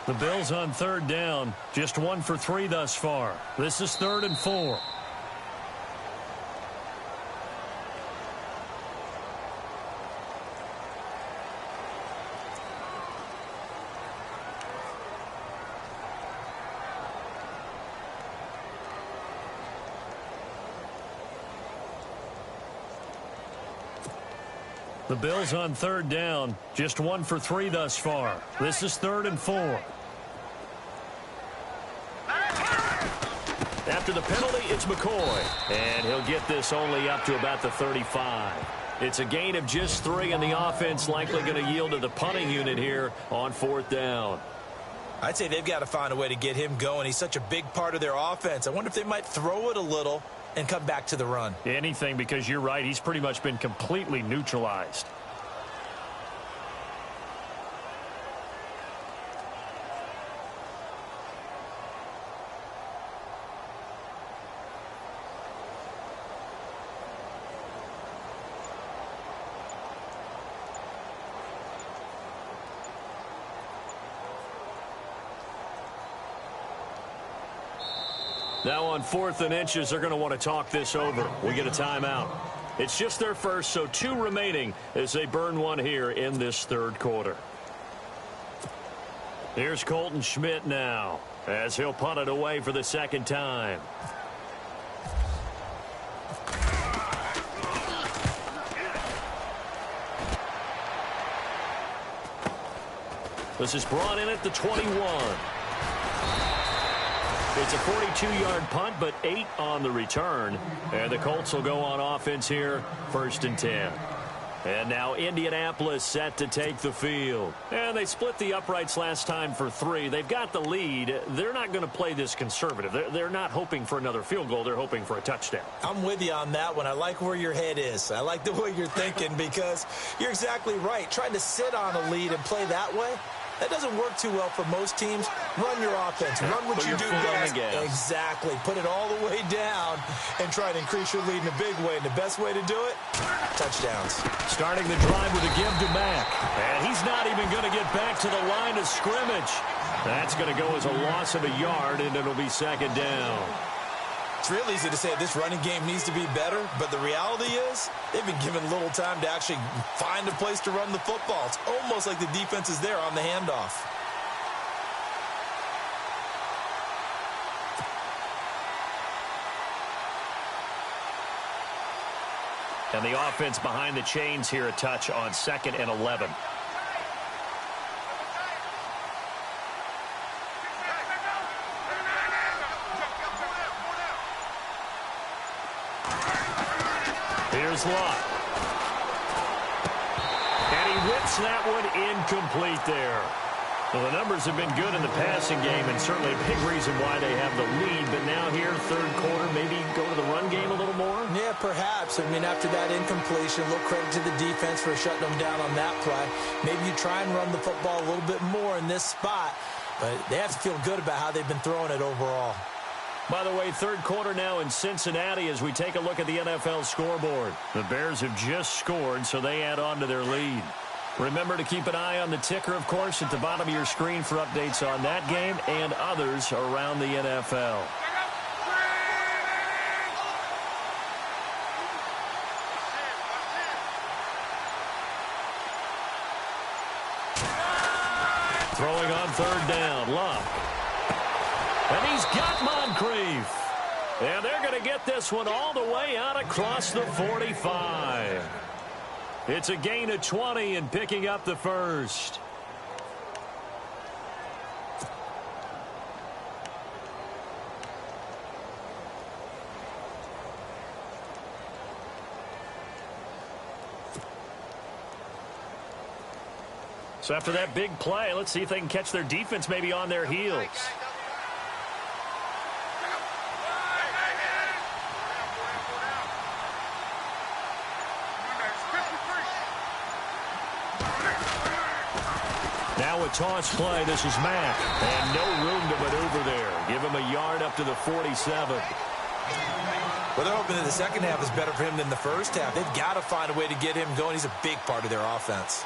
The Bills on 3rd down, just 1 for 3 thus far. This is 3rd and 4. The Bills on 3rd down, just 1 for 3 thus far. This is 3rd and 4. After the penalty, it's McCoy. And he'll get this only up to about the 35. It's a gain of just 3, and the offense likely going to yield to the punting unit here on 4th down. I'd say they've got to find a way to get him going. He's such a big part of their offense. I wonder if they might throw it a little and come back to the run. Anything, because you're right. He's pretty much been completely neutralized. Now on 4th and inches, they're going to want to talk this over. We get a timeout. It's just their first, so 2 remaining as they burn 1 here in this 3rd quarter. Here's Colton Schmidt now as he'll punt it away for the 2nd time. This is brought in at the 21. It's a 42-yard punt, but 8 on the return. And the Colts will go on offense here, 1st and 10. And now Indianapolis set to take the field. And they split the uprights last time for 3. They've got the lead. They're not going to play this conservative. They're not hoping for another field goal. They're hoping for a touchdown. I'm with you on that one. I like where your head is. I like the way you're thinking because you're exactly right. Trying to sit on a lead and play that way, that doesn't work too well for most teams. Run your offense. Run what you do best. Exactly. Put it all the way down and try to increase your lead in a big way. And the best way to do it, touchdowns. Starting the drive with a give to Mack. And he's not even going to get back to the line of scrimmage. That's going to go as a loss of a yard, and it'll be 2nd down. It's real easy to say this running game needs to be better, but the reality is they've been given little time to actually find a place to run the football. It's almost like the defense is there on the handoff. And the offense behind the chains here a touch on 2nd and 11. Here's Lott. And he whips that one incomplete there. Well, the numbers have been good in the passing game and certainly a big reason why they have the lead. But now here, 3rd quarter, maybe go to the run game a little more? Yeah, perhaps. I mean, after that incompletion, a little credit to the defense for shutting them down on that play. Maybe you try and run the football a little bit more in this spot. But they have to feel good about how they've been throwing it overall. By the way, 3rd quarter now in Cincinnati as we take a look at the NFL scoreboard. The Bears have just scored, so they add on to their lead. Remember to keep an eye on the ticker, of course, at the bottom of your screen for updates on that game and others around the NFL. Throwing on 3rd down, Luck. And he's got Moncrief. And they're going to get this one all the way out across the 45. It's a gain of 20 and picking up the 1st. So after that big play, let's see if they can catch their defense maybe on their heels. Now a toss play. This is Mack. And no room to maneuver there. Give him a yard up to the 47. Well, they're hoping that the second half is better for him than the first half. They've got to find a way to get him going. He's a big part of their offense.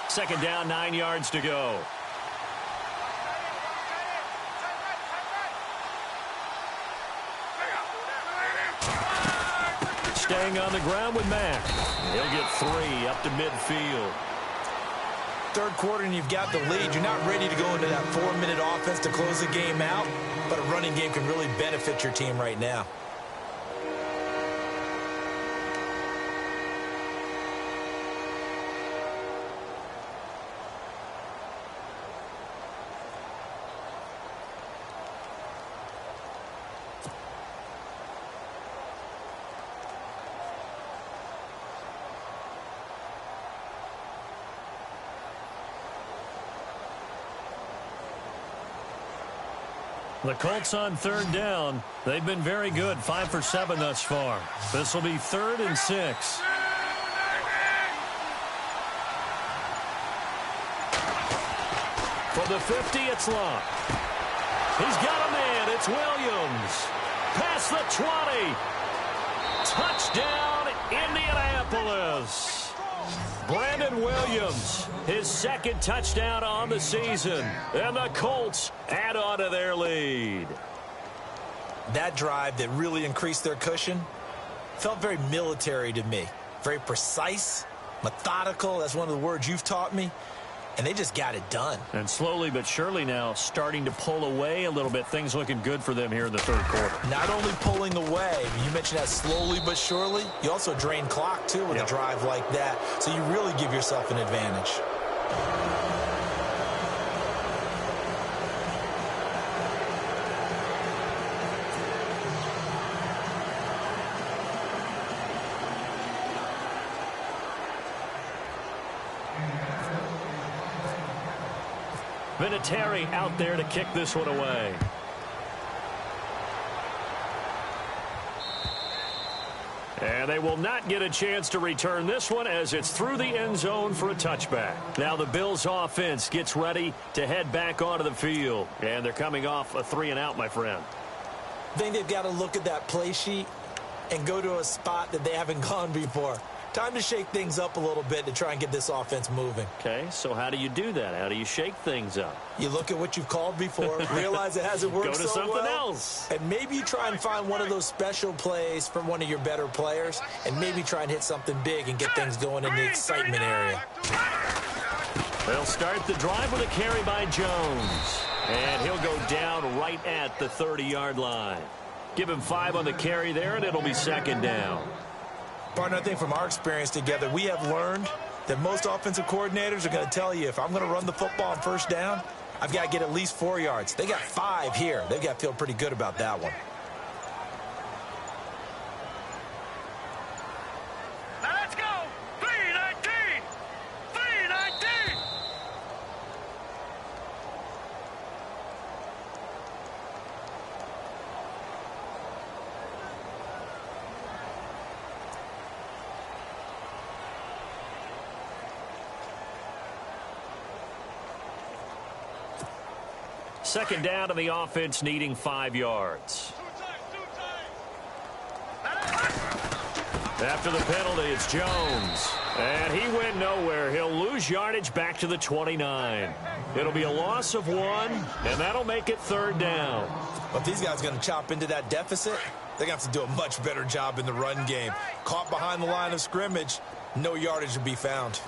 Second down, 9 yards to go. Staying on the ground with Mack. He'll get 3 up to midfield. 3rd quarter and you've got the lead. You're not ready to go into that 4-minute offense to close the game out, but a running game can really benefit your team right now. The Colts on 3rd down. They've been very good, 5 for 7 thus far. This will be 3rd and 6. For the 50, it's Lott. He's got a man. It's Williams. Past the 20. Touchdown, Indianapolis. Brandon Williams, his 2nd touchdown on the season. And the Colts add on to their lead. That drive that really increased their cushion Felt very military to me. Very precise, methodical. That's one of the words you've taught me. And they just got it done. And slowly but surely now starting to pull away a little bit. Things looking good for them here in the third quarter. Not only pulling away, you mentioned that slowly but surely. You also drain clock, too, with a drive like that. So you really give yourself an advantage. Vinatieri out there to kick this one away. And they will not get a chance to return this one as it's through the end zone for a touchback. Now the Bills offense gets ready to head back onto the field. And they're coming off a 3-and-out, my friend. I think they've got to look at that play sheet and go to a spot that they haven't gone before. Time to shake things up a little bit to try and get this offense moving. Okay, so how do you do that? How do you shake things up? You look at what you've called before, realize it hasn't worked so well. Go to something else. And maybe you try and find one of those special plays from one of your better players, and maybe try and hit something big and get things going in the excitement area. They'll start the drive with a carry by Jones. And he'll go down right at the 30-yard line. Give him 5 on the carry there, and it'll be second down. Partner, I think from our experience together, we have learned that most offensive coordinators are going to tell you, if I'm going to run the football on first down, I've got to get at least 4 yards. They got 5 here. They've got to feel pretty good about that one. Now let's go. 3-19. 3-19. Second down to the offense, needing 5 yards. After the penalty, it's Jones. And he went nowhere. He'll lose yardage back to the 29. It'll be a loss of 1, and that'll make it third down. But these guys are going to chop into that deficit. They're going to have to do a much better job in the run game. Caught behind the line of scrimmage, no yardage to be found.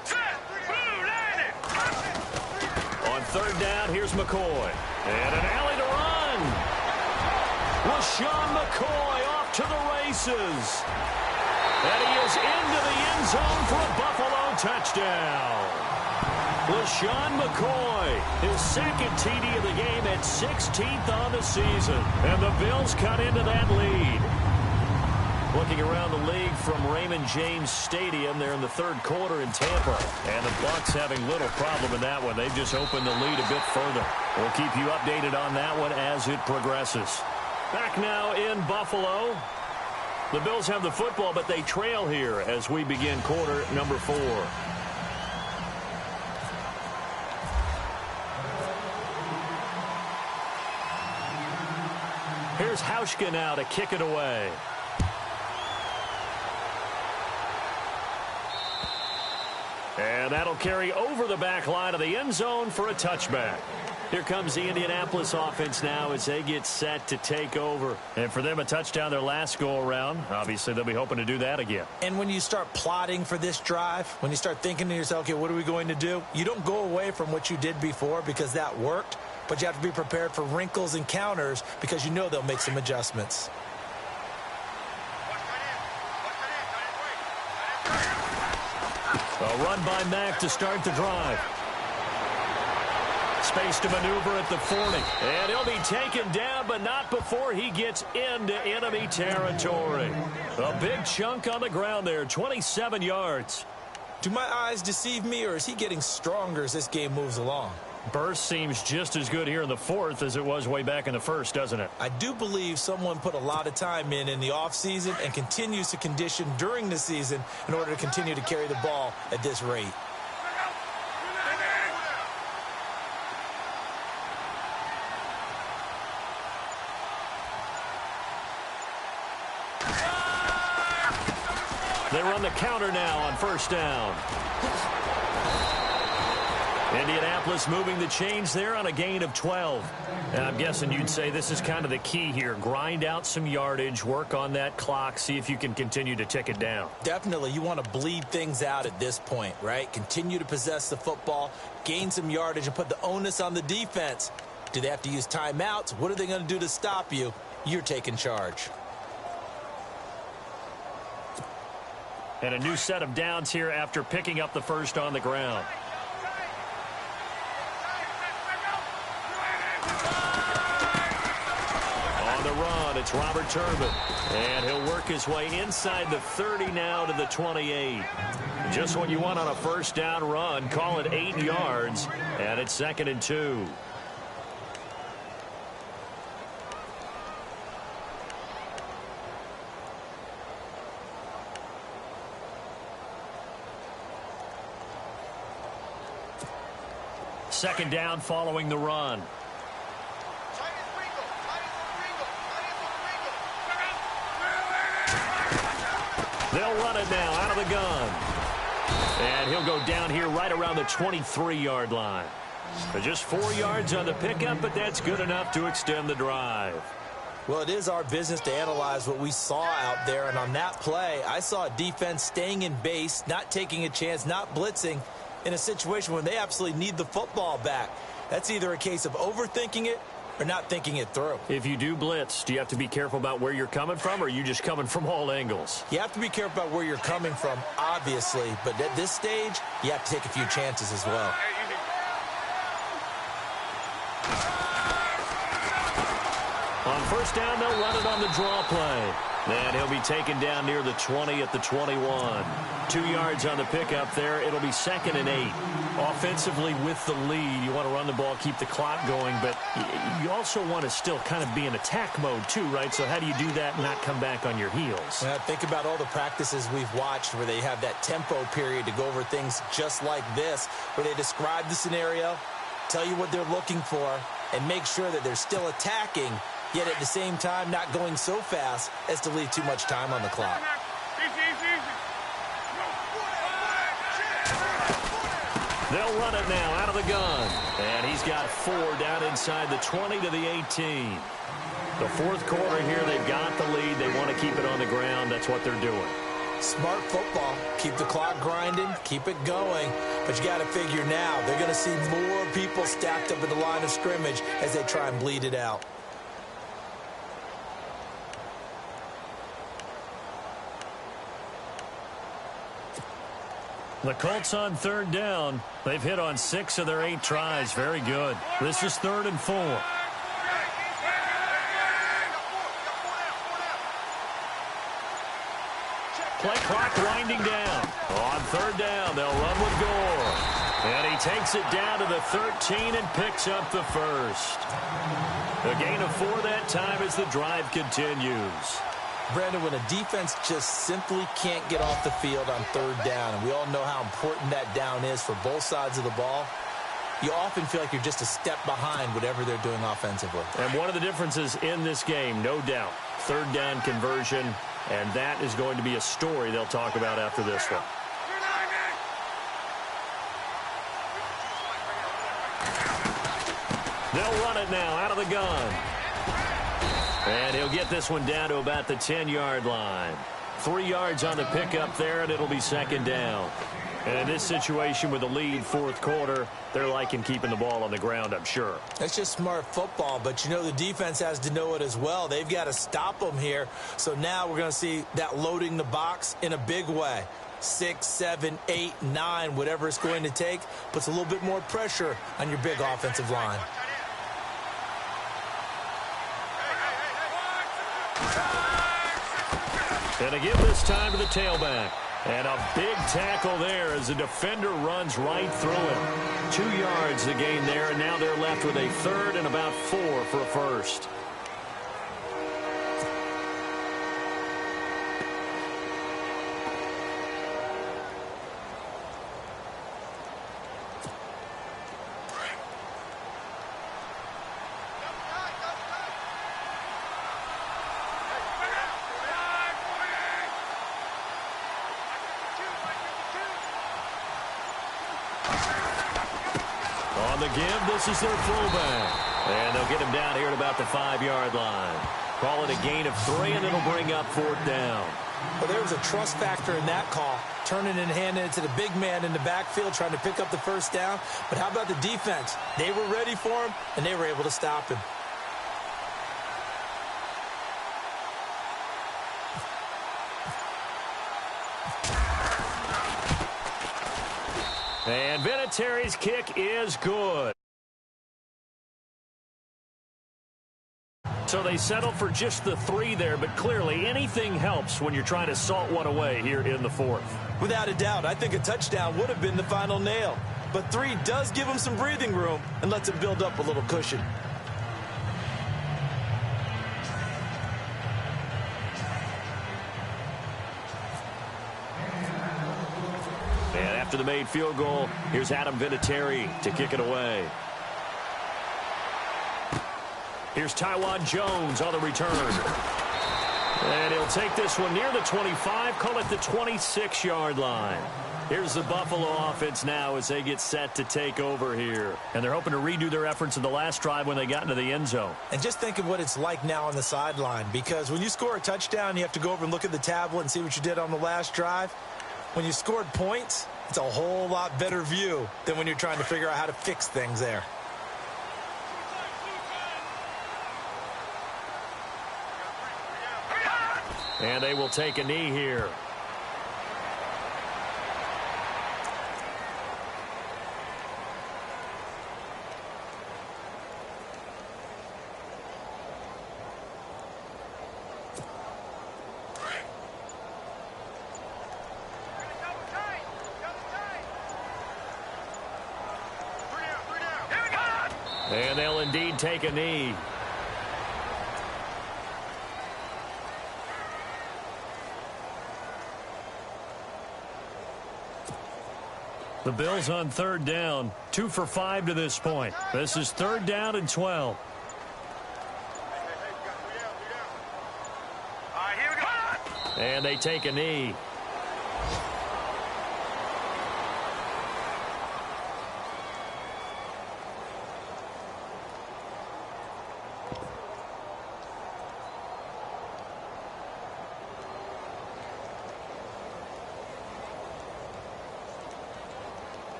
On third down, here's McCoy. And an alley to run. LaShawn McCoy off to the races. And he is into the end zone for a Buffalo touchdown. LaShawn McCoy, his second TD of the game at 16th on the season. And the Bills cut into that lead. Looking around the league from Raymond James Stadium, they're in the third quarter in Tampa. And the Bucs having little problem in that one. They've just opened the lead a bit further. We'll keep you updated on that one as it progresses. Back now in Buffalo. The Bills have the football, but they trail here as we begin quarter number 4. Here's Hauschka now to kick it away. And that'll carry over the back line of the end zone for a touchback. Here comes the Indianapolis offense now as they get set to take over. And for them, a touchdown their last go-around. Obviously, they'll be hoping to do that again. And when you start plotting for this drive, when you start thinking to yourself, okay, what are we going to do? You don't go away from what you did before because that worked, but you have to be prepared for wrinkles and counters because you know they'll make some adjustments. A run by Mack to start the drive. Space to maneuver at the 40. And he'll be taken down, but not before he gets into enemy territory. A big chunk on the ground there, 27 yards. Do my eyes deceive me, or is he getting stronger as this game moves along? Burst seems just as good here in the fourth as it was way back in the first, doesn't it? I do believe someone put a lot of time in the offseason and continues to condition during the season in order to continue to carry the ball at this rate. They run the counter now on first down. Indianapolis moving the chains there on a gain of 12. And I'm guessing you'd say this is kind of the key here. Grind out some yardage, work on that clock, see if you can continue to tick it down. Definitely. You want to bleed things out at this point, right? Continue to possess the football, gain some yardage, and put the onus on the defense. Do they have to use timeouts? What are they going to do to stop you? You're taking charge. And a new set of downs here after picking up the first on the ground. On the run, it's Robert Turbin. And he'll work his way inside the 30 now to the 28. Just what you want on a first down run. Call it 8 yards. And it's 2nd and 2. Second down following the run. They'll run it now out of the gun. And he'll go down here right around the 23-yard line. So just 4 yards on the pickup, but that's good enough to extend the drive. Well, it is our business to analyze what we saw out there. And on that play, I saw a defense staying in base, not taking a chance, not blitzing, in a situation where they absolutely need the football back. That's either a case of overthinking it or not thinking it through. If you do blitz, do you have to be careful about where you're coming from, or are you just coming from all angles? You have to be careful about where you're coming from, obviously, but at this stage, you have to take a few chances as well. On first down, they'll run it on the draw play. And he'll be taken down near the 20 at the 21. 2 yards on the pickup there. It'll be 2nd and 8. Offensively with the lead, you want to run the ball, keep the clock going, but you also want to still kind of be in attack mode too, right? So how do you do that and not come back on your heels? Think about all the practices we've watched where they have that tempo period to go over things just like this, where they describe the scenario, tell you what they're looking for, and make sure that they're still attacking, yet at the same time not going so fast as to leave too much time on the clock. They'll run it now out of the gun. And he's got 4 down inside the 20 to the 18. The fourth quarter here, they've got the lead. They want to keep it on the ground. That's what they're doing. Smart football. Keep the clock grinding. Keep it going. But you got to figure now, they're going to see more people stacked up at the line of scrimmage as they try and bleed it out. The Colts on third down. They've hit on 6 of their 8 tries. Very good. This is 3rd and 4. Play clock winding down. On third down, they'll run with Gore. And he takes it down to the 13 and picks up the first. A gain of 4 that time as the drive continues. Brandon, when a defense just simply can't get off the field on third down, and we all know how important that down is for both sides of the ball, you often feel like you're just a step behind whatever they're doing offensively. And one of the differences in this game, no doubt, third down conversion, and that is going to be a story they'll talk about after this one. They'll run it now out of the gun. And he'll get this one down to about the 10-yard line. 3 yards on the pickup there, and it'll be 2nd down. And in this situation with the lead, fourth quarter, they're liking keeping the ball on the ground, I'm sure. That's just smart football, but you know the defense has to know it as well. They've got to stop them here. So now we're going to see that loading the box in a big way. 6, 7, 8, 9, whatever it's going to take, puts a little bit more pressure on your big offensive line. And a give this time to the tailback. And a big tackle there as the defender runs right through him. 2 yards the gain there, and now they're left with a 3rd and about 4 for a first. On the give, this is their fullback. And they'll get him down here at about the 5-yard line. Call it a gain of 3, and it'll bring up 4th down. Well, there was a trust factor in that call, turning and handing it to the big man in the backfield, trying to pick up the first down. But how about the defense? They were ready for him, and they were able to stop him. And Vinatieri's kick is good. So they settle for just the 3 there, but clearly anything helps when you're trying to salt one away here in the 4th. Without a doubt, I think a touchdown would have been the final nail. But 3 does give him some breathing room and lets him build up a little cushion. And after the made field goal, here's Adam Vinatieri to kick it away. Here's Tywan Jones on the return. And he'll take this one near the 25, call it the 26-yard line. Here's the Buffalo offense now as they get set to take over here. And they're hoping to redo their efforts in the last drive when they got into the end zone. And just think of what it's like now on the sideline, because when you score a touchdown, you have to go over and look at the tablet and see what you did on the last drive. When you scored points, it's a whole lot better view than when you're trying to figure out how to fix things there. And they will take a knee here. And they'll indeed take a knee. The Bills on 3rd down, 2 for 5 to this point. This is 3rd down and 12. And they take a knee.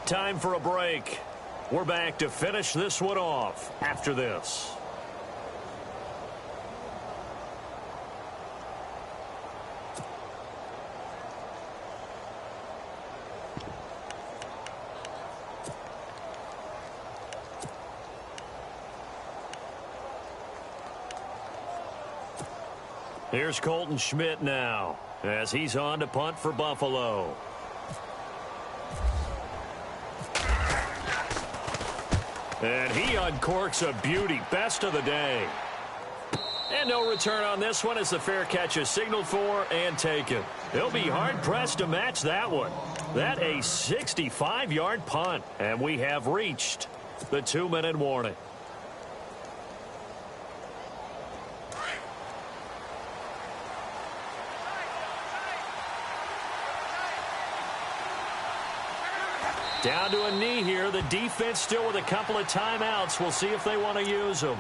Time for a break. We're back to finish this one off after this. Here's Colton Schmidt now as he's on to punt for Buffalo. And he uncorks a beauty. Best of the day. And no return on this one as the fair catch is signaled for and taken. They'll be hard-pressed to match that one. That a 65-yard punt. And we have reached the 2-minute warning. Down to a knee here. The defense still with a couple of timeouts. We'll see if they want to use them.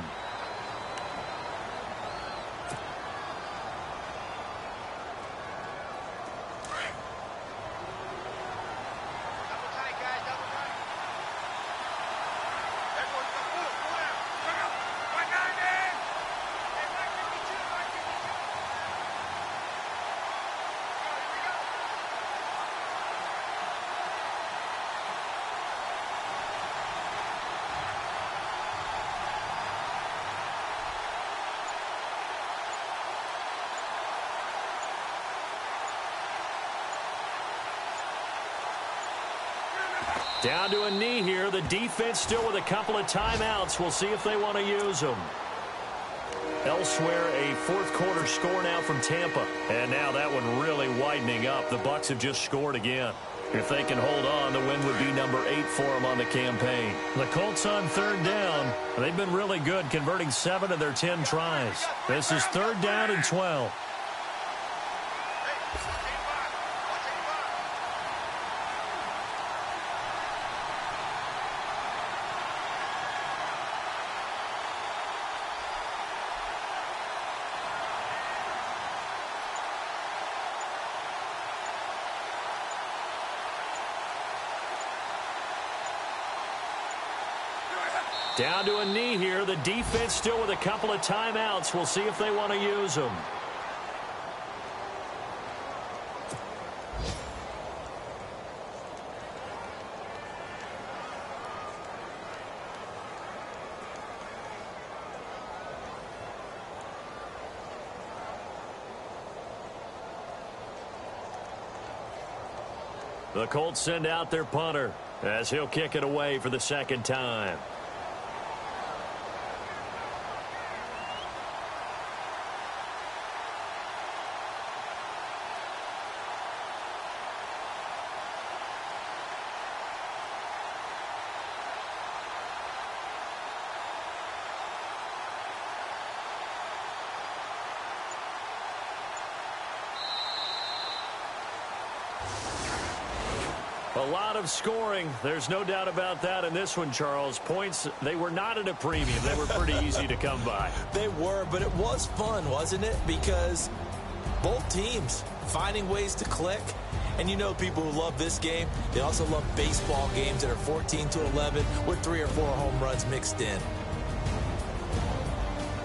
Down to a knee here. The defense still with a couple of timeouts. We'll see if they want to use them. Elsewhere, a fourth-quarter score now from Tampa. And now that one really widening up. The Bucs have just scored again. If they can hold on, the win would be number 8 for them on the campaign. The Colts on third down. They've been really good, converting 7 of their 10 tries. This is third down and 12. Down to a knee here. The defense still with a couple of timeouts. We'll see if they want to use them. The Colts send out their punter as he'll kick it away for the second time. A lot of scoring. There's no doubt about that in this one, Charles. Points, they were not at a premium. They were pretty easy to come by. They were, but it was fun, wasn't it? Because both teams finding ways to click. And you know people who love this game, they also love baseball games that are 14-11 with 3 or 4 home runs mixed in.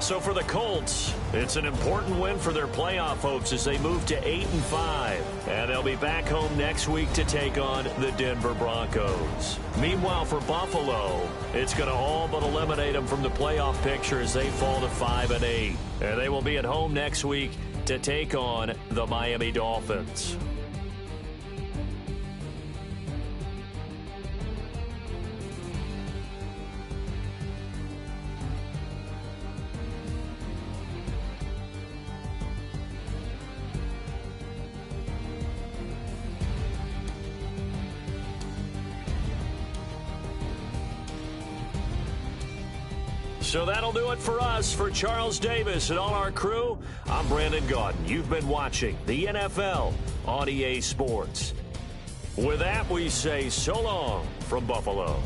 So for the Colts, it's an important win for their playoff hopes as they move to 8-5. And they'll be back home next week to take on the Denver Broncos. Meanwhile, for Buffalo, it's going to all but eliminate them from the playoff picture as they fall to 5-8. And they will be at home next week to take on the Miami Dolphins. So that'll do it for us. For Charles Davis and all our crew, I'm Brandon Gaudin. You've been watching the NFL on EA Sports. With that, we say so long from Buffalo.